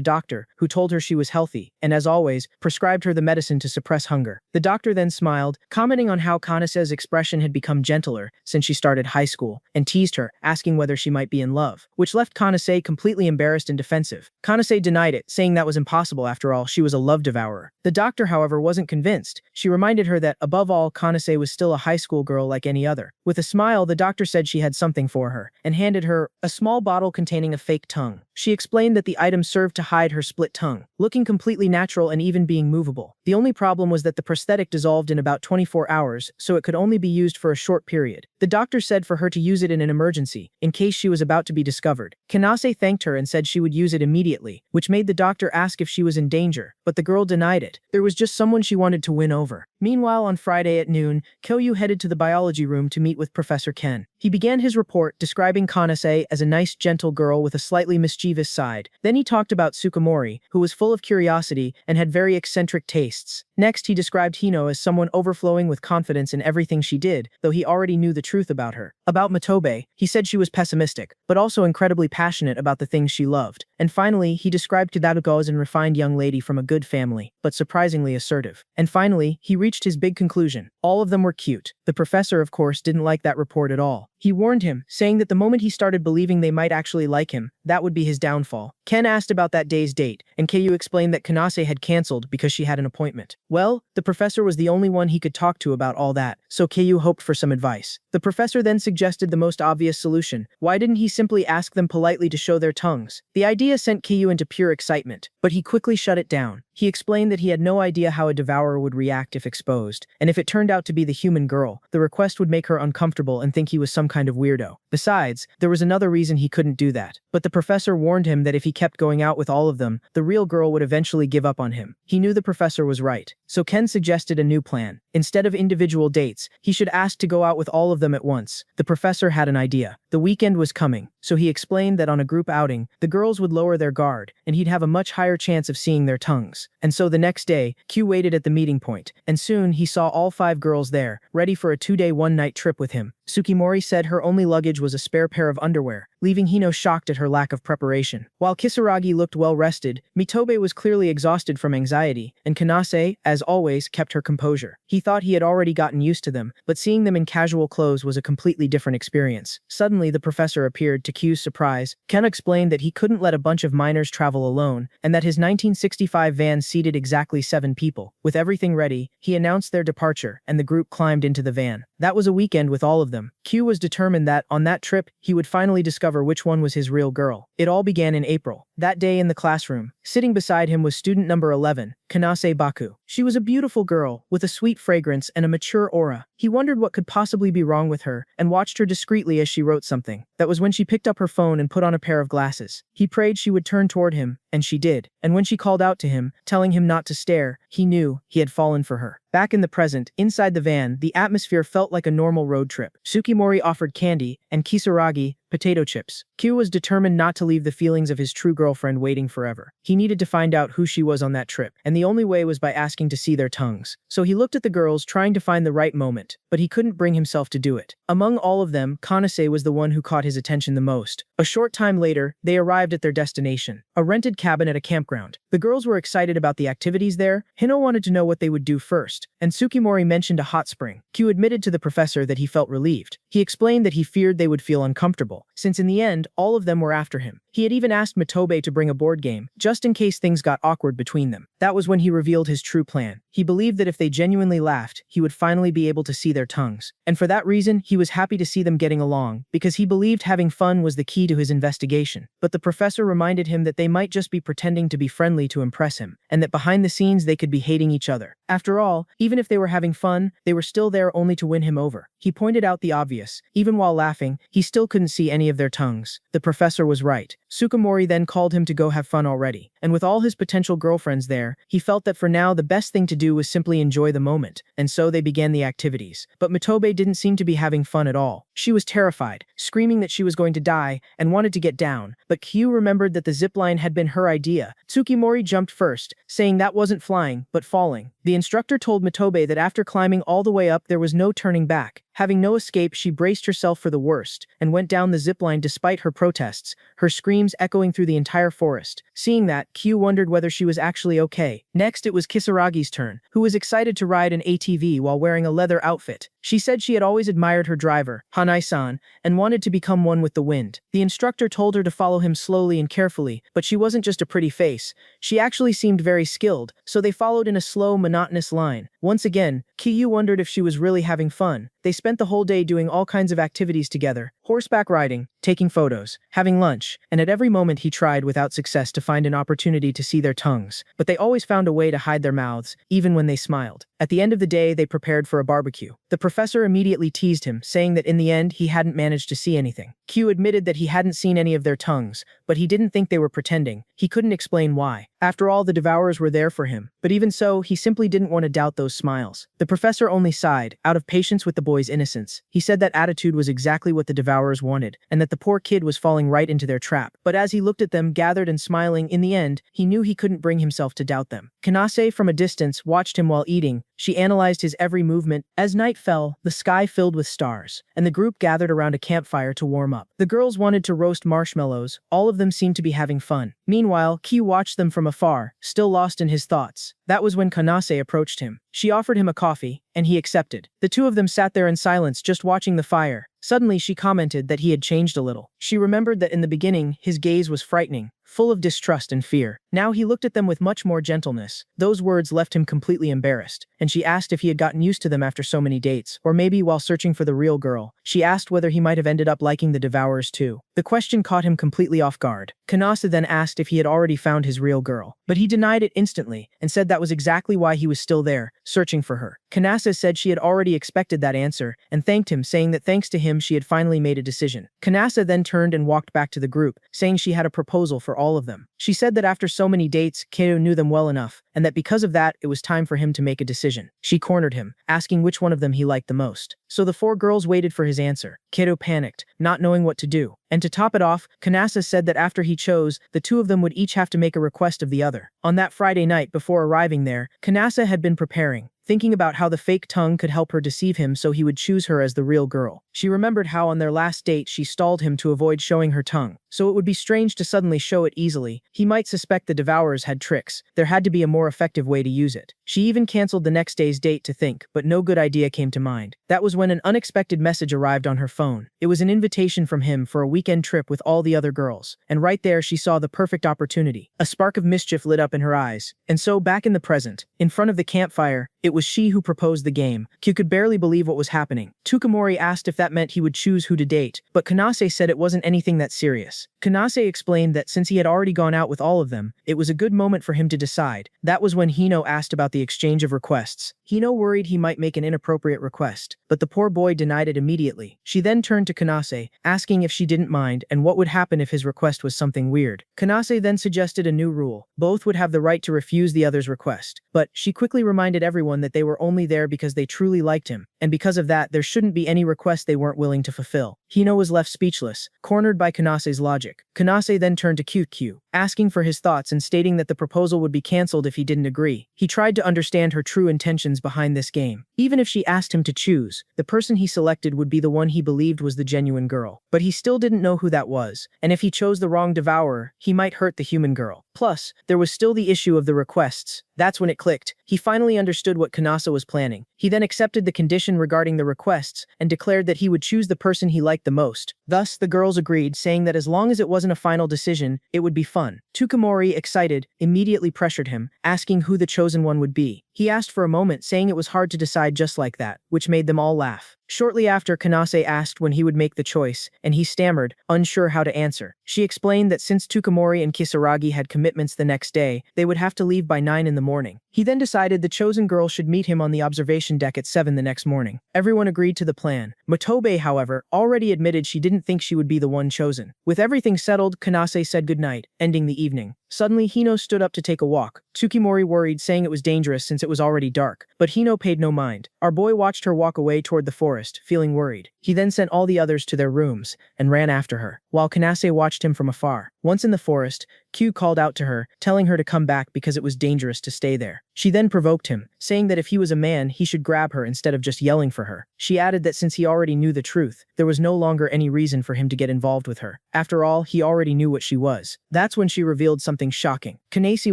doctor, who told her she was healthy, and as always, prescribed her the medicine to suppress hunger. The doctor then smiled, commenting on how Kanase's expression had become gentler since she started high school, and teased her, asking whether she might be in love, which left Kanase completely embarrassed and defensive. Kanase denied it, saying that was impossible. After all, she was a love devourer. The doctor, however, wasn't convinced. She reminded her that, above all, Kanase was still a high school girl like any other. With a smile, the doctor said she had something for her, and handed her a small bottle containing a fake tongue. She explained that the item served to hide her split tongue, looking completely natural and even being movable. The only problem was that the prosthetic dissolved in about 24 hours, so it could only be used for a short period. The doctor said for her to use it in an emergency, in case she was about to be discovered. Kanase thanked her and said she would use it immediately, which made the doctor ask if she was in danger, but the girl denied it. There was just someone she wanted to win over. Meanwhile, on Friday at noon, Kyoryu headed to the biology room to meet with Professor Ken. He began his report describing Kanase as a nice, gentle girl with a slightly mischievous side. Then he talked about Tsukimori, who was full of curiosity and had very eccentric tastes. Next, he described Hino as someone overflowing with confidence in everything she did, though he already knew the truth about her. About Mitobe, he said she was pessimistic, but also incredibly passionate about the things she loved. And finally, he described Kidaruko as a refined young lady from a good family, but surprisingly assertive. And finally, he reached his big conclusion. All of them were cute. The professor, of course, didn't like that report at all. He warned him, saying that the moment he started believing they might actually like him, that would be his downfall. Ken asked about that day's date, and Kyoryu explained that Kanase had cancelled because she had an appointment. Well, the professor was the only one he could talk to about all that, so Kyoryu hoped for some advice. The professor then suggested the most obvious solution. Why didn't he simply ask them politely to show their tongues? The idea sent Kyoryu into pure excitement, but he quickly shut it down. He explained that he had no idea how a devourer would react if exposed, and if it turned out to be the human girl, the request would make her uncomfortable and think he was some kind of weirdo. Besides, there was another reason he couldn't do that. But the professor warned him that if he kept going out with all of them, the real girl would eventually give up on him. He knew the professor was right, so Ken suggested a new plan. Instead of individual dates, he should ask to go out with all of them at once. The professor had an idea. The weekend was coming, so he explained that on a group outing, the girls would lower their guard, and he'd have a much higher chance of seeing their tongues. And so the next day, Q waited at the meeting point, and soon he saw all 5 girls there, ready for a 2-day 1-night trip with him. Tsukimori said her only luggage was a spare pair of underwear, leaving Hino shocked at her lack of preparation. While Kisaragi looked well-rested, Mitobe was clearly exhausted from anxiety, and Kanase, as always, kept her composure. He thought he had already gotten used to them, but seeing them in casual clothes was a completely different experience. Suddenly, the professor appeared to Q's surprise. Ken explained that he couldn't let a bunch of minors travel alone, and that his 1965 van seated exactly 7 people. With everything ready, he announced their departure, and the group climbed into the van. That was a weekend with all of them. Q was determined that, on that trip, he would finally discover which one was his real girl. It all began in April. That day in the classroom, sitting beside him was student number 11, Kanase Baku. She was a beautiful girl, with a sweet fragrance and a mature aura. He wondered what could possibly be wrong with her, and watched her discreetly as she wrote something. That was when she picked up her phone and put on a pair of glasses. He prayed she would turn toward him, and she did. And when she called out to him, telling him not to stare, he knew he had fallen for her. Back in the present, inside the van, the atmosphere felt like a normal road trip. Tsukimori offered candy, and Kisaragi, potato chips. Q was determined not to leave the feelings of his true girlfriend waiting forever. He needed to find out who she was on that trip, and the only way was by asking to see their tongues. So he looked at the girls, trying to find the right moment, but he couldn't bring himself to do it. Among all of them, Kanase was the one who caught his attention the most. A short time later, they arrived at their destination, a rented cabin at a campground. The girls were excited about the activities there. Hino wanted to know what they would do first, and Tsukimori mentioned a hot spring. Q admitted to the professor that he felt relieved. He explained that he feared they would feel uncomfortable, since in the end, all of them were after him. He had even asked Mitobe to bring a board game, just in case things got awkward between them. That was when he revealed his true plan. He believed that if they genuinely laughed, he would finally be able to see their tongues. And for that reason, he was happy to see them getting along, because he believed having fun was the key to his investigation. But the professor reminded him that they might just be pretending to be friendly to impress him, and that behind the scenes they could be hating each other. After all, even if they were having fun, they were still there only to win him over. He pointed out the obvious. Even while laughing, he still couldn't see any of their tongues. The professor was right. Tsukimori then called him to go have fun already. And with all his potential girlfriends there, he felt that for now the best thing to do was simply enjoy the moment. And so they began the activities. But Mitobe didn't seem to be having fun at all. She was terrified, screaming that she was going to die, and wanted to get down. But Q remembered that the zipline had been her idea. Tsukimori jumped first, saying that wasn't flying, but falling. The instructor told Mitobe that after climbing all the way up there was no turning back. Having no escape, she braced herself for the worst, and went down the zipline despite her protests, her screams echoing through the entire forest. Seeing that, Q wondered whether she was actually okay. Next, it was Kisaragi's turn, who was excited to ride an ATV while wearing a leather outfit. She said she had always admired her driver, Hanai-san, and wanted to become one with the wind. The instructor told her to follow him slowly and carefully, but she wasn't just a pretty face. She actually seemed very skilled, so they followed in a slow, monotonous line. Once again, Kiyu wondered if she was really having fun. They spent the whole day doing all kinds of activities together, horseback riding, taking photos, having lunch, and at every moment he tried without success to find an opportunity to see their tongues. But they always found a way to hide their mouths, even when they smiled. At the end of the day, they prepared for a barbecue. The professor immediately teased him, saying that in the end, he hadn't managed to see anything. Q admitted that he hadn't seen any of their tongues, but he didn't think they were pretending. He couldn't explain why. After all, the devourers were there for him. But even so, he simply didn't want to doubt those smiles. The professor only sighed, out of patience with the boy's innocence. He said that attitude was exactly what the devourers wanted, and that the poor kid was falling right into their trap. But as he looked at them, gathered and smiling, in the end, he knew he couldn't bring himself to doubt them. Kanase, from a distance, watched him while eating. She analyzed his every movement. As night fell, the sky filled with stars, and the group gathered around a campfire to warm up. The girls wanted to roast marshmallows. All of them seemed to be having fun. Meanwhile, Ki watched them from afar, still lost in his thoughts. That was when Kanase approached him. She offered him a coffee, and he accepted. The two of them sat there in silence, just watching the fire. Suddenly, she commented that he had changed a little. She remembered that in the beginning, his gaze was frightening, full of distrust and fear. Now he looked at them with much more gentleness. Those words left him completely embarrassed, and she asked if he had gotten used to them after so many dates, or maybe while searching for the real girl. She asked whether he might have ended up liking the devourers too. The question caught him completely off guard. Kanase then asked if he had already found his real girl, but he denied it instantly, and said that was exactly why he was still there, searching for her. Kanase said she had already expected that answer, and thanked him, saying that thanks to him she had finally made a decision. Kanase then turned and walked back to the group, saying she had a proposal for all of them. She said that after so many dates, Keo knew them well enough, and that because of that, it was time for him to make a decision. She cornered him, asking which one of them he liked the most. So the four girls waited for his answer. Keto panicked, not knowing what to do. And to top it off, Kanase said that after he chose, the two of them would each have to make a request of the other. On that Friday night before arriving there, Kanase had been preparing, thinking about how the fake tongue could help her deceive him so he would choose her as the real girl. She remembered how on their last date she stalled him to avoid showing her tongue, so it would be strange to suddenly show it easily. He might suspect the devourers had tricks. There had to be a more effective way to use it. She even canceled the next day's date to think, but no good idea came to mind. That was when an unexpected message arrived on her phone. It was an invitation from him for a weekend trip with all the other girls, and right there she saw the perfect opportunity. A spark of mischief lit up in her eyes. And so back in the present, in front of the campfire, It was she who proposed the game. Q could barely believe what was happening. Tsukimori asked if that meant he would choose who to date, but Kanase said it wasn't anything that serious. Kanase explained that since he had already gone out with all of them, it was a good moment for him to decide. That was when Hino asked about the exchange of requests. Hino worried he might make an inappropriate request, but the poor boy denied it immediately. She then turned to Kanase, asking if she didn't mind and what would happen if his request was something weird. Kanase then suggested a new rule. Both would have the right to refuse the other's request, but she quickly reminded everyone that they were only there because they truly liked him, and because of that there shouldn't be any request they weren't willing to fulfill. Hino was left speechless, cornered by Kanase's logic. Kanase then turned to QQ, asking for his thoughts and stating that the proposal would be cancelled if he didn't agree. He tried to understand her true intentions behind this game. Even if she asked him to choose, the person he selected would be the one he believed was the genuine girl. But he still didn't know who that was, and if he chose the wrong devourer, he might hurt the human girl. Plus, there was still the issue of the requests. That's when it clicked. He finally understood what Kanase was planning. He then accepted the condition regarding the requests and declared that he would choose the person he liked the most. Thus, the girls agreed, saying that as long as it wasn't a final decision, it would be fun. Tsukimori, excited, immediately pressured him, asking who the chosen one would be. He asked for a moment, saying it was hard to decide just like that, which made them all laugh. Shortly after, Kanase asked when he would make the choice, and he stammered, unsure how to answer. She explained that since Tsukimori and Kisaragi had commitments the next day, they would have to leave by 9 in the morning. He then decided the chosen girl should meet him on the observation deck at 7 the next morning. Everyone agreed to the plan. Mitobe, however, already admitted she didn't think she would be the one chosen. With everything settled, Kanase said goodnight, ending the evening. Suddenly, Hino stood up to take a walk. Tsukimori worried, saying it was dangerous since it was already dark, but Hino paid no mind. Our boy watched her walk away toward the forest, feeling worried. He then sent all the others to their rooms and ran after her, while Kanase watched him from afar. Once in the forest, Q called out to her, telling her to come back because it was dangerous to stay there. She then provoked him, saying that if he was a man, he should grab her instead of just yelling for her. She added that since he already knew the truth, there was no longer any reason for him to get involved with her. After all, he already knew what she was. That's when she revealed something shocking. Kanase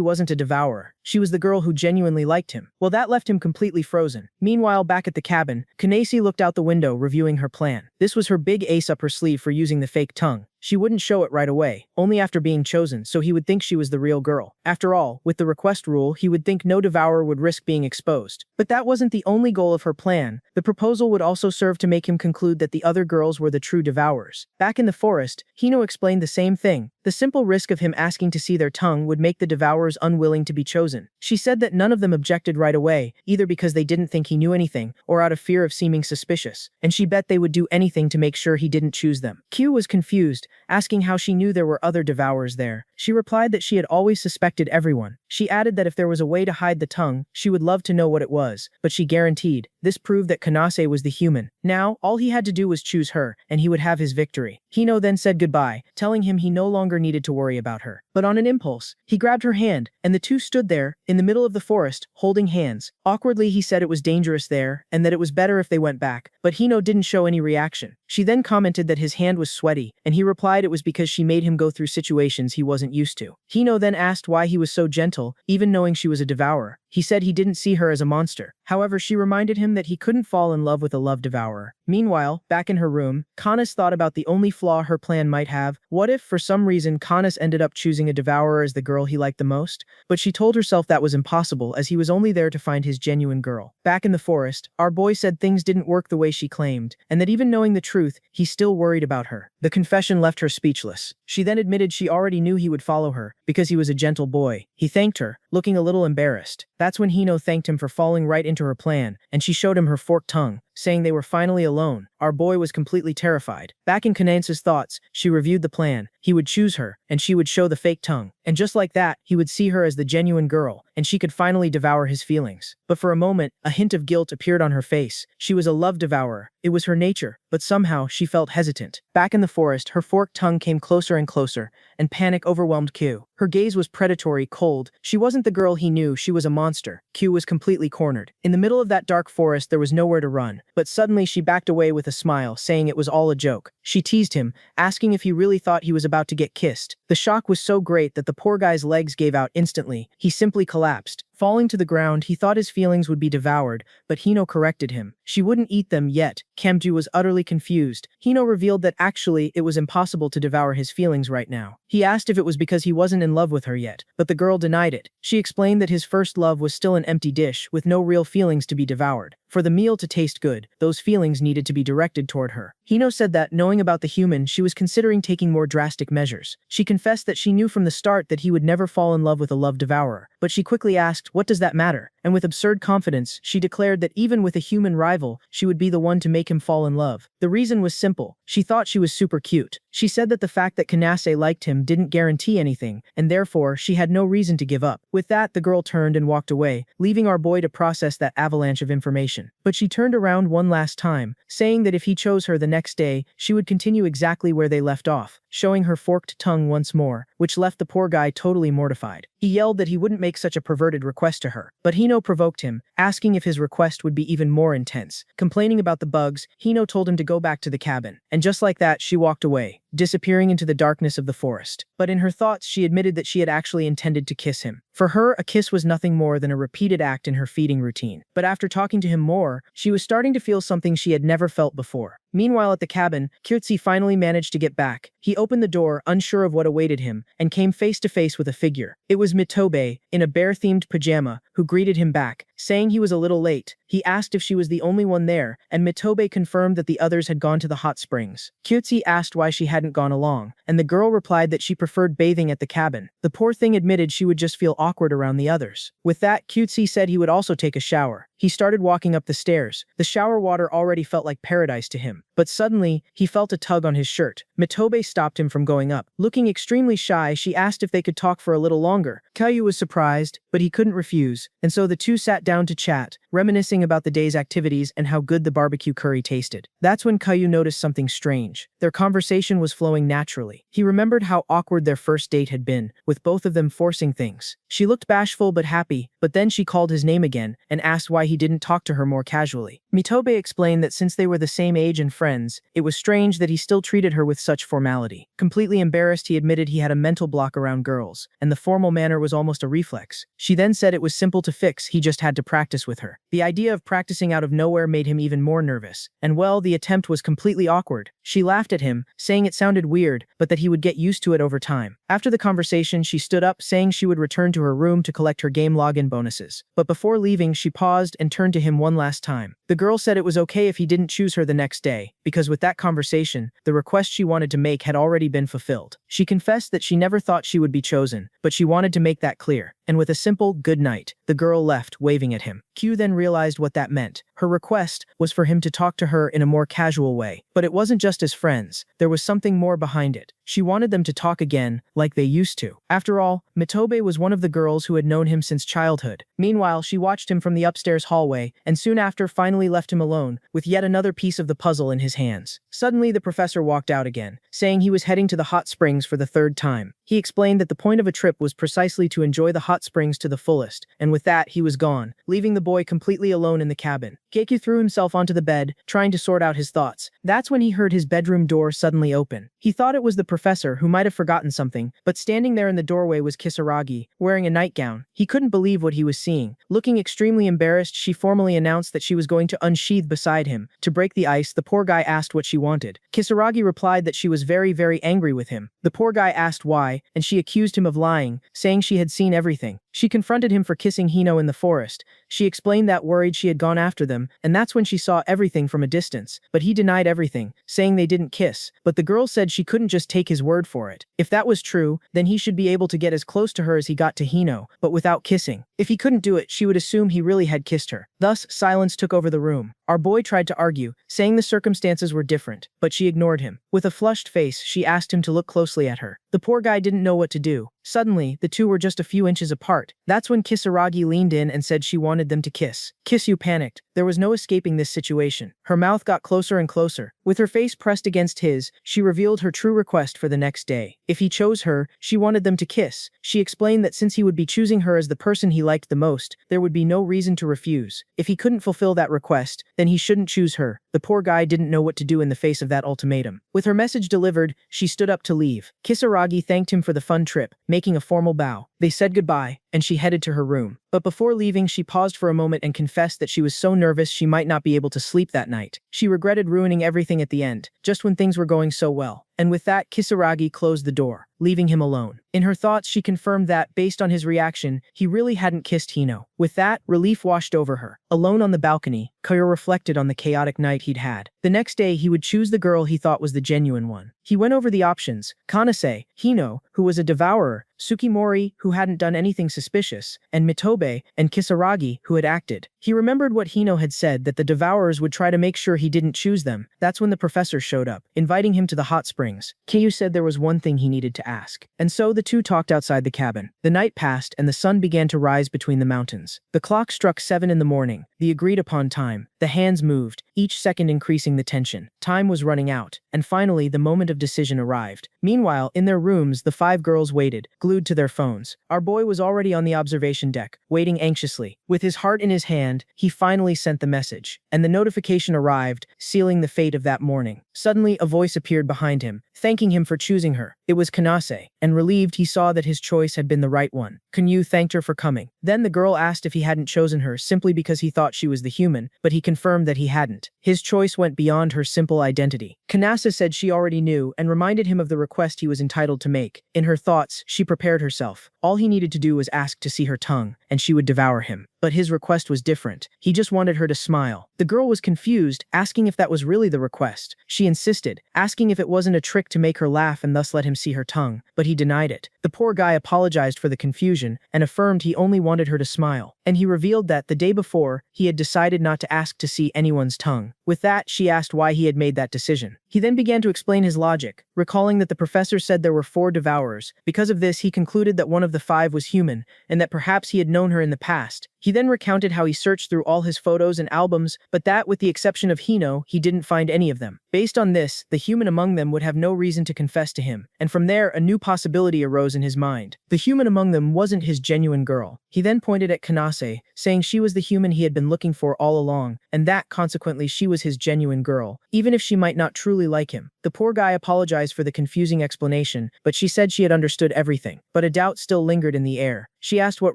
wasn't a devourer. She was the girl who genuinely liked him. Well, that left him completely frozen. Meanwhile, back at the cabin, Kanase looked out the window, reviewing her plan. This was her big ace up her sleeve for using the fake tongue. She wouldn't show it right away, only after being chosen, so he would think she was the real girl. After all, with the request rule, he would think no devourer would risk being exposed. But that wasn't the only goal of her plan. The proposal would also serve to make him conclude that the other girls were the true devourers. Back in the forest, Hino explained the same thing. The simple risk of him asking to see their tongue would make the devourers unwilling to be chosen. She said that none of them objected right away, either because they didn't think he knew anything, or out of fear of seeming suspicious, and she bet they would do anything to make sure he didn't choose them. Q was confused, asking how she knew there were other devourers there. She replied that she had always suspected everyone. She added that if there was a way to hide the tongue, she would love to know what it was, but she guaranteed. This proved that Kanase was the human. Now, all he had to do was choose her, and he would have his victory. Hino then said goodbye, telling him he no longer needed to worry about her. But on an impulse, he grabbed her hand, and the two stood there, in the middle of the forest, holding hands. Awkwardly, he said it was dangerous there, and that it was better if they went back, but Hino didn't show any reaction. She then commented that his hand was sweaty, and he replied it was because she made him go through situations he wasn't used to. Hino then asked why he was so gentle, even knowing she was a devourer. He said he didn't see her as a monster. However, she reminded him that he couldn't fall in love with a love devourer. Meanwhile, back in her room, Kanase thought about the only flaw her plan might have. What if, for some reason, Kanase ended up choosing a devourer as the girl he liked the most? But she told herself that was impossible, as he was only there to find his genuine girl. Back in the forest, our boy said things didn't work the way she claimed, and that even knowing the truth, he still worried about her. The confession left her speechless. She then admitted she already knew he would follow her, because he was a gentle boy. He thanked her, looking a little embarrassed. That's when Hino thanked him for falling right into her plan, and she showed him her forked tongue, saying they were finally alone. Our boy was completely terrified. Back in Kanase's thoughts, she reviewed the plan. He would choose her, and she would show the fake tongue. And just like that, he would see her as the genuine girl, and she could finally devour his feelings. But for a moment, a hint of guilt appeared on her face. She was a love devourer. It was her nature, but somehow she felt hesitant. Back in the forest, her forked tongue came closer and closer, and panic overwhelmed Q. Her gaze was predatory, cold. She wasn't the girl he knew, she was a monster. Q was completely cornered. In the middle of that dark forest, there was nowhere to run. But suddenly she backed away with a smile, saying it was all a joke. She teased him, asking if he really thought he was about to get kissed. The shock was so great that the poor guy's legs gave out instantly. He simply collapsed. Falling to the ground, he thought his feelings would be devoured, but Hino corrected him. She wouldn't eat them yet. Kamju was utterly confused. Hino revealed that actually it was impossible to devour his feelings right now. He asked if it was because he wasn't in love with her yet, but the girl denied it. She explained that his first love was still an empty dish with no real feelings to be devoured. For the meal to taste good, those feelings needed to be directed toward her. Hino said that, knowing about the human, she was considering taking more drastic measures. She confessed that she knew from the start that he would never fall in love with a love devourer, but she quickly asked, what does that matter? And with absurd confidence, she declared that even with a human rival, she would be the one to make him fall in love. The reason was simple. She thought she was super cute. She said that the fact that Kanase liked him didn't guarantee anything, and therefore she had no reason to give up. With that, the girl turned and walked away, leaving our boy to process that avalanche of information. But she turned around one last time, saying that if he chose her the next day, she would continue exactly where they left off, showing her forked tongue once more, which left the poor guy totally mortified. He yelled that he wouldn't make such a perverted request to her, but Hino provoked him, asking if his request would be even more intense. Complaining about the bugs, Hino told him to go back to the cabin, and just like that, she walked away, disappearing into the darkness of the forest. But in her thoughts, she admitted that she had actually intended to kiss him. For her, a kiss was nothing more than a repeated act in her feeding routine. But after talking to him more, she was starting to feel something she had never felt before. Meanwhile at the cabin, Kyutsi finally managed to get back. He opened the door, unsure of what awaited him, and came face to face with a figure. It was Mitobe, in a bear-themed pajama, who greeted him back, saying he was a little late. He asked if she was the only one there, and Mitobe confirmed that the others had gone to the hot springs. Kyutsi asked why she hadn't gone along, and the girl replied that she preferred bathing at the cabin. The poor thing admitted she would just feel awkward around the others. With that, Kyutsi said he would also take a shower. He started walking up the stairs. The shower water already felt like paradise to him. But suddenly, he felt a tug on his shirt. Mitobe stopped him from going up. Looking extremely shy, she asked if they could talk for a little longer. Kyu was surprised, but he couldn't refuse, and so the two sat down to chat, reminiscing about the day's activities and how good the barbecue curry tasted. That's when Kyu noticed something strange. Their conversation was flowing naturally. He remembered how awkward their first date had been, with both of them forcing things. She looked bashful but happy, but then she called his name again and asked why he didn't talk to her more casually. Mitobe explained that since they were the same age and friends, it was strange that he still treated her with such formality. Completely embarrassed, he admitted he had a mental block around girls, and the formal manner was almost a reflex. She then said it was simple to fix, he just had to practice with her. The idea of practicing out of nowhere made him even more nervous, and well, the attempt was completely awkward. She laughed at him, saying it sounded weird, but that he would get used to it over time. After the conversation, she stood up, saying she would return to her room to collect her game login bonuses. But before leaving, she paused and turned to him one last time. The girl said it was okay if he didn't choose her the next day, because with that conversation, the request she wanted to make had already been fulfilled. She confessed that she never thought she would be chosen, but she wanted to make that clear. And with a simple good night, the girl left, waving at him. Q then realized what that meant. Her request was for him to talk to her in a more casual way. But it wasn't just as friends, there was something more behind it. She wanted them to talk again, like they used to. After all, Mitobe was one of the girls who had known him since childhood. Meanwhile, she watched him from the upstairs hallway, and soon after finally left him alone, with yet another piece of the puzzle in his hands. Suddenly, the professor walked out again, saying he was heading to the hot springs for the third time. He explained that the point of a trip was precisely to enjoy the hot springs to the fullest, and with that, he was gone, leaving the boy completely alone in the cabin. Keikyu threw himself onto the bed, trying to sort out his thoughts. That's when he heard his bedroom door suddenly open. He thought it was the professor, who might have forgotten something, but standing there in the doorway was Kisaragi, wearing a nightgown. He couldn't believe what he was seeing. Looking extremely embarrassed, she formally announced that she was going to unsheathe beside him. To break the ice, the poor guy asked what she wanted. Kisaragi replied that she was very, very angry with him. The poor guy asked why, and she accused him of lying, saying she had seen everything. She confronted him for kissing Hino in the forest. She explained that worried she had gone after them, and that's when she saw everything from a distance. But he denied everything, saying they didn't kiss. But the girl said she couldn't just take his word for it. If that was true, then he should be able to get as close to her as he got to Hino, but without kissing. If he couldn't do it, she would assume he really had kissed her. Thus, silence took over the room. Our boy tried to argue, saying the circumstances were different, but she ignored him. With a flushed face, she asked him to look closely at her. The poor guy didn't know what to do. Suddenly, the two were just a few inches apart. That's when Kisaragi leaned in and said she wanted them to kiss. Kisyu panicked. There was no escaping this situation. Her mouth got closer and closer. With her face pressed against his, she revealed her true request for the next day. If he chose her, she wanted them to kiss. She explained that since he would be choosing her as the person he liked the most, there would be no reason to refuse. If he couldn't fulfill that request, then he shouldn't choose her. The poor guy didn't know what to do in the face of that ultimatum. With her message delivered, she stood up to leave. Kisaragi thanked him for the fun trip, making a formal bow. They said goodbye, and she headed to her room. But before leaving, she paused for a moment and confessed that she was so nervous she might not be able to sleep that night. She regretted ruining everything at the end, just when things were going so well. And with that, Kisaragi closed the door, leaving him alone. In her thoughts, she confirmed that, based on his reaction, he really hadn't kissed Hino. With that, relief washed over her. Alone on the balcony, Kyo reflected on the chaotic night he'd had. The next day, he would choose the girl he thought was the genuine one. He went over the options: Kanase, Hino, who was a devourer, Tsukimori, who hadn't done anything suspicious, and Mitobe and Kisaragi, who had acted. He remembered what Hino had said, that the devourers would try to make sure he didn't choose them. That's when the professor showed up, inviting him to the hot springs. Kyu said there was one thing he needed to ask. And so the two talked outside the cabin. The night passed and the sun began to rise between the mountains. The clock struck 7 in the morning, the agreed upon time. The hands moved, each second increasing the tension. Time was running out, and finally the moment of decision arrived. Meanwhile, in their rooms, the 5 girls waited, glued to their phones. Our boy was already on the observation deck, waiting anxiously. With his heart in his hand, he finally sent the message. And the notification arrived, sealing the fate of that morning. Suddenly, a voice appeared behind him, thanking him for choosing her. It was Kanase, and relieved he saw that his choice had been the right one. Kanyu thanked her for coming. Then the girl asked if he hadn't chosen her simply because he thought she was the human, but he confirmed that he hadn't. His choice went beyond her simple identity. Kanase said she already knew and reminded him of the request he was entitled to make. In her thoughts, she prepared herself. All he needed to do was ask to see her tongue, and she would devour him. But his request was different. He just wanted her to smile. The girl was confused, asking if that was really the request. She insisted, asking if it wasn't a trick to make her laugh and thus let him see her tongue, but he denied it. The poor guy apologized for the confusion and affirmed he only wanted her to smile. And he revealed that, the day before, he had decided not to ask to see anyone's tongue. With that, she asked why he had made that decision. He then began to explain his logic, recalling that the professor said there were 4 devourers. Because of this, he concluded that one of the 5 was human, and that perhaps he had known her in the past. He then recounted how he searched through all his photos and albums, but that, with the exception of Hino, he didn't find any of them. Based on this, the human among them would have no reason to confess to him, and from there, a new possibility arose in his mind. The human among them wasn't his genuine girl. He then pointed at Kanase, saying she was the human he had been looking for all along, and that, consequently, she was his genuine girl, even if she might not truly like him. The poor guy apologized for the confusing explanation, but she said she had understood everything. But a doubt still lingered in the air. She asked what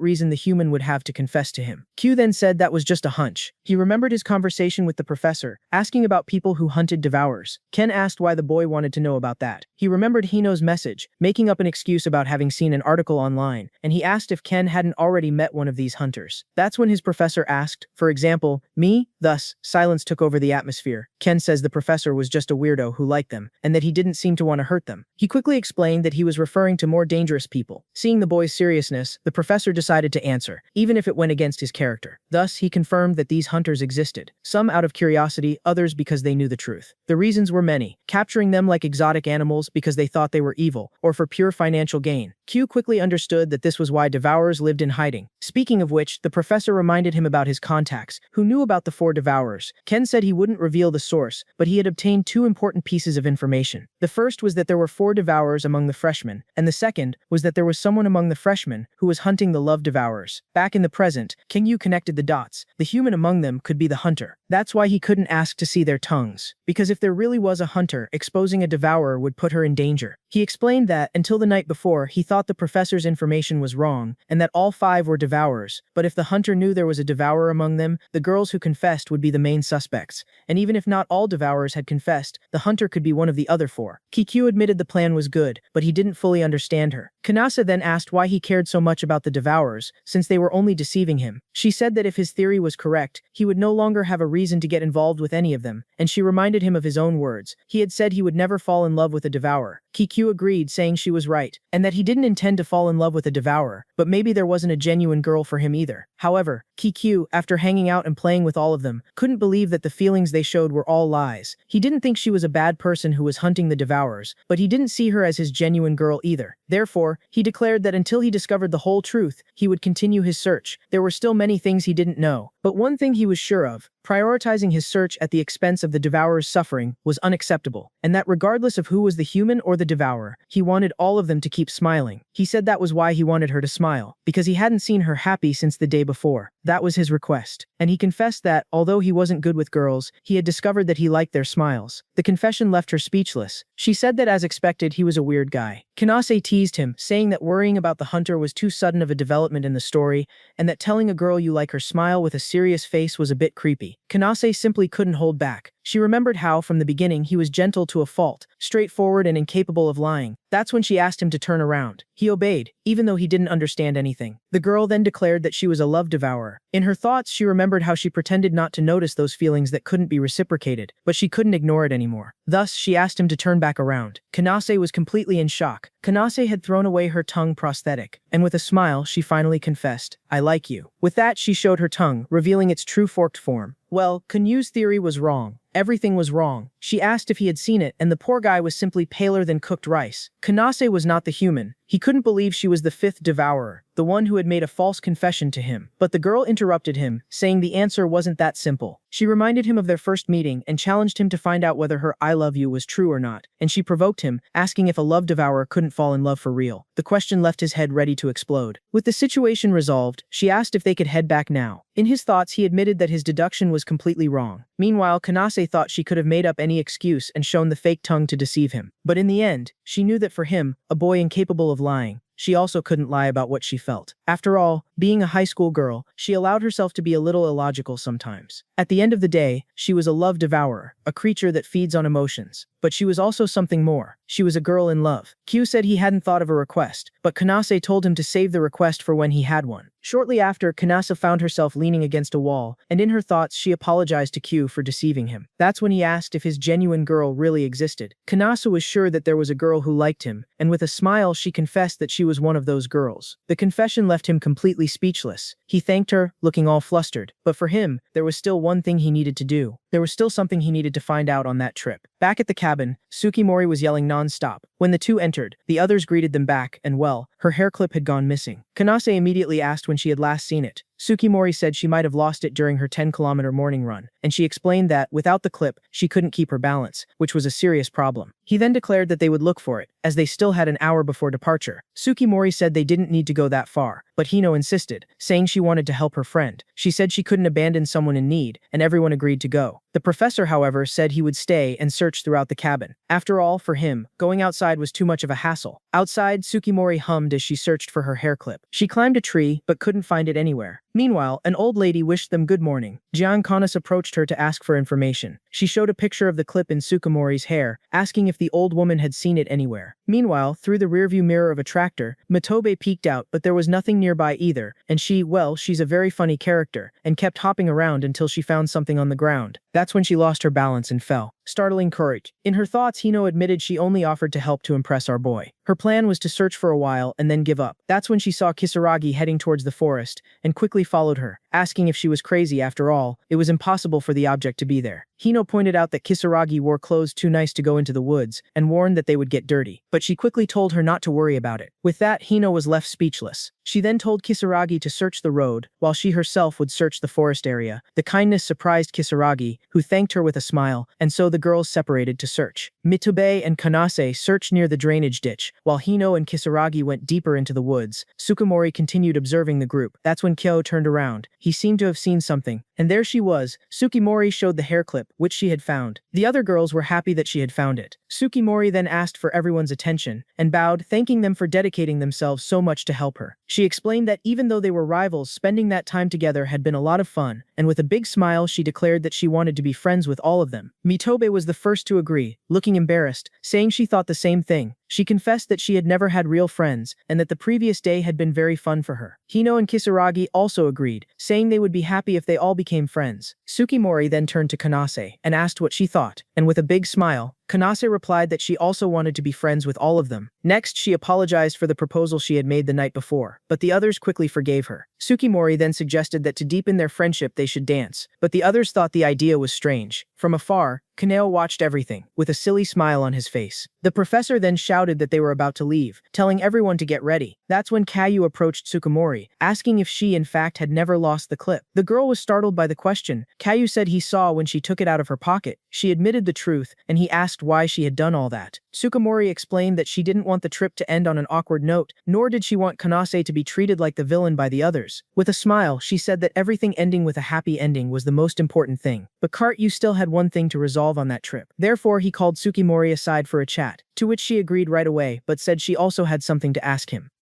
reason the human would have to confess to him. Q then said that was just a hunch. He remembered his conversation with the professor, asking about people who hunted devourers. Ken asked why the boy wanted to know about that. He remembered Hino's message, making up an excuse about having seen an article online, and he asked if Ken hadn't already met one of these hunters. That's when his professor asked, for example, me? Thus, silence took over the atmosphere. Ken says the professor was just a weirdo who liked them, and that he didn't seem to want to hurt them. He quickly explained that he was referring to more dangerous people. Seeing the boy's seriousness, the professor decided to answer, even if it went against his character. Thus, he confirmed that these hunters existed, some out of curiosity, others because they knew the truth. The reasons were many, capturing them like exotic animals because they thought they were evil, or for pure financial gain. Q quickly understood that this was why devourers lived in hiding. Speaking of which, the professor reminded him about his contacts, who knew about the 4 devourers. Ken said he wouldn't reveal the source, but he had obtained 2 important pieces of information. The first was that there were 4 devourers among the freshmen, and the second was that there was someone among the freshmen who was hunting the love devourers. Back in the present, King Yu connected the dots. The human among them could be the hunter. That's why he couldn't ask to see their tongues. Because if there really was a hunter, exposing a devourer would put her in danger. He explained that, until the night before, he thought the professor's information was wrong, and that all 5 were devourers. But if the hunter knew there was a devourer among them, the girls who confessed would be the main suspects. And even if not all devourers had confessed, the hunter could be one of the other 4. Kikyu admitted the plan was good, but he didn't fully understand her. Kanase then asked why he cared so much about the devourers, since they were only deceiving him. She said that if his theory was correct, he would no longer have a reason to get involved with any of them, and she reminded him of his own words. He had said he would never fall in love with a devourer. Kikyu agreed, saying she was right, and that he didn't intend to fall in love with a devourer, but maybe there wasn't a genuine girl for him either. However, Kikyu, after hanging out and playing with all of them, couldn't believe that the feelings they showed were all lies. He didn't think she was a bad person who was hunting the devourers, but he didn't see her as his genuine girl either. Therefore, he declared that until he discovered the whole truth, he would continue his search. There were still many things he didn't know, but one thing he was sure of: prioritizing his search at the expense of the devourer's suffering was unacceptable, and that regardless of who was the human or the devourer, he wanted all of them to keep smiling. He said that was why he wanted her to smile, because he hadn't seen her happy since the day before. That was his request. And he confessed that, although he wasn't good with girls, he had discovered that he liked their smiles. The confession left her speechless. She said that as expected, he was a weird guy. Kanase teased him, saying that worrying about the hunter was too sudden of a development in the story, and that telling a girl you like her smile with a serious face was a bit creepy. Kanase simply couldn't hold back. She remembered how, from the beginning, he was gentle to a fault, straightforward and incapable of lying. That's when she asked him to turn around. He obeyed, even though he didn't understand anything. The girl then declared that she was a love devourer. In her thoughts, she remembered how she pretended not to notice those feelings that couldn't be reciprocated, but she couldn't ignore it anymore. Thus, she asked him to turn back around. Kanase was completely in shock. Kanase had thrown away her tongue prosthetic, and with a smile, she finally confessed, "I like you." With that, she showed her tongue, revealing its true forked form. Well, Kunyu's theory was wrong. Everything was wrong. She asked if he had seen it, and the poor guy was simply paler than cooked rice. Kanase was not the human. He couldn't believe she was the fifth devourer, the one who had made a false confession to him. But the girl interrupted him, saying the answer wasn't that simple. She reminded him of their first meeting and challenged him to find out whether her "I love you" was true or not. And she provoked him, asking if a love devourer couldn't fall in love for real. The question left his head ready to explode. With the situation resolved, she asked if they could head back now. In his thoughts, he admitted that his deduction was completely wrong. Meanwhile, Kanase thought she could have made up any excuse and shown the fake tongue to deceive him. But in the end, she knew that for him, a boy incapable of lying, she also couldn't lie about what she felt. After all, being a high school girl, she allowed herself to be a little illogical sometimes. At the end of the day, she was a love devourer, a creature that feeds on emotions. But she was also something more. She was a girl in love. Q said he hadn't thought of a request, but Kanase told him to save the request for when he had one. Shortly after, Kanase found herself leaning against a wall, and in her thoughts she apologized to Q for deceiving him. That's when he asked if his genuine girl really existed. Kanase was sure that there was a girl who liked him, and with a smile she confessed that she was one of those girls. The confession left him completely speechless. He thanked her, looking all flustered. But for him, there was still one thing he needed to do. There was still something he needed to find out on that trip. Back at the cabin, Tsukimori was yelling non-stop. When the two entered, the others greeted them back, and well, her hair clip had gone missing. Kanase immediately asked when she had last seen it. Tsukimori said she might have lost it during her 10-kilometer morning run, and she explained that, without the clip, she couldn't keep her balance, which was a serious problem. He then declared that they would look for it, as they still had an hour before departure. Tsukimori said they didn't need to go that far, but Hino insisted, saying she wanted to help her friend. She said she couldn't abandon someone in need, and everyone agreed to go. The professor, however, said he would stay and search throughout the cabin. After all, for him, going outside was too much of a hassle. Outside, Tsukimori hummed as she searched for her hair clip. She climbed a tree, but couldn't find it anywhere. Meanwhile, an old lady wished them good morning. Jian Kanase approached her to ask for information. She showed a picture of the clip in Tsukimori's hair, asking if the old woman had seen it anywhere. Meanwhile, through the rearview mirror of a tractor, Mitobe peeked out, but there was nothing nearby either, and she's a very funny character, and kept hopping around until she found something on the ground. That's when she lost her balance and fell, startling courage. In her thoughts, Hino admitted she only offered to help to impress our boy. Her plan was to search for a while and then give up. That's when she saw Kisaragi heading towards the forest, and quickly followed her, asking if she was crazy. After all, it was impossible for the object to be there. Hino pointed out that Kisaragi wore clothes too nice to go into the woods, and warned that they would get dirty. But she quickly told her not to worry about it. With that, Hino was left speechless. She then told Kisaragi to search the road, while she herself would search the forest area. The kindness surprised Kisaragi, who thanked her with a smile, and so the girls separated to search. Mitobe and Kanase searched near the drainage ditch, while Hino and Kisaragi went deeper into the woods. Tsukimori continued observing the group. That's when Kyo turned around. He seemed to have seen something, and there she was. Tsukimori showed the hair clip, which she had found. The other girls were happy that she had found it. Tsukimori then asked for everyone's attention, and bowed, thanking them for dedicating themselves so much to help her. She explained that even though they were rivals, spending that time together had been a lot of fun, and with a big smile she declared that she wanted to be friends with all of them. Mitobe was the first to agree, looking embarrassed, saying she thought the same thing. She confessed that she had never had real friends, and that the previous day had been very fun for her. Hino and Kisaragi also agreed, saying they would be happy if they all became friends. Tsukimori then turned to Kanase, and asked what she thought, and with a big smile, Kanase replied that she also wanted to be friends with all of them. Next, she apologized for the proposal she had made the night before, but the others quickly forgave her. Tsukimori then suggested that to deepen their friendship they should dance, but the others thought the idea was strange. From afar, Kaneo watched everything, with a silly smile on his face. The professor then shouted that they were about to leave, telling everyone to get ready. That's when Kayu approached Tsukimori, asking if she in fact had never lost the clip. The girl was startled by the question. Kayu said he saw when she took it out of her pocket. She admitted the truth, and he asked why she had done all that. Tsukimori explained that she didn't want the trip to end on an awkward note, nor did she want Kanase to be treated like the villain by the others. With a smile, she said that everything ending with a happy ending was the most important thing. But you still had one thing to resolve on that trip. Therefore, he called Tsukimori aside for a chat, to which she agreed right away, but said she also had something to ask him.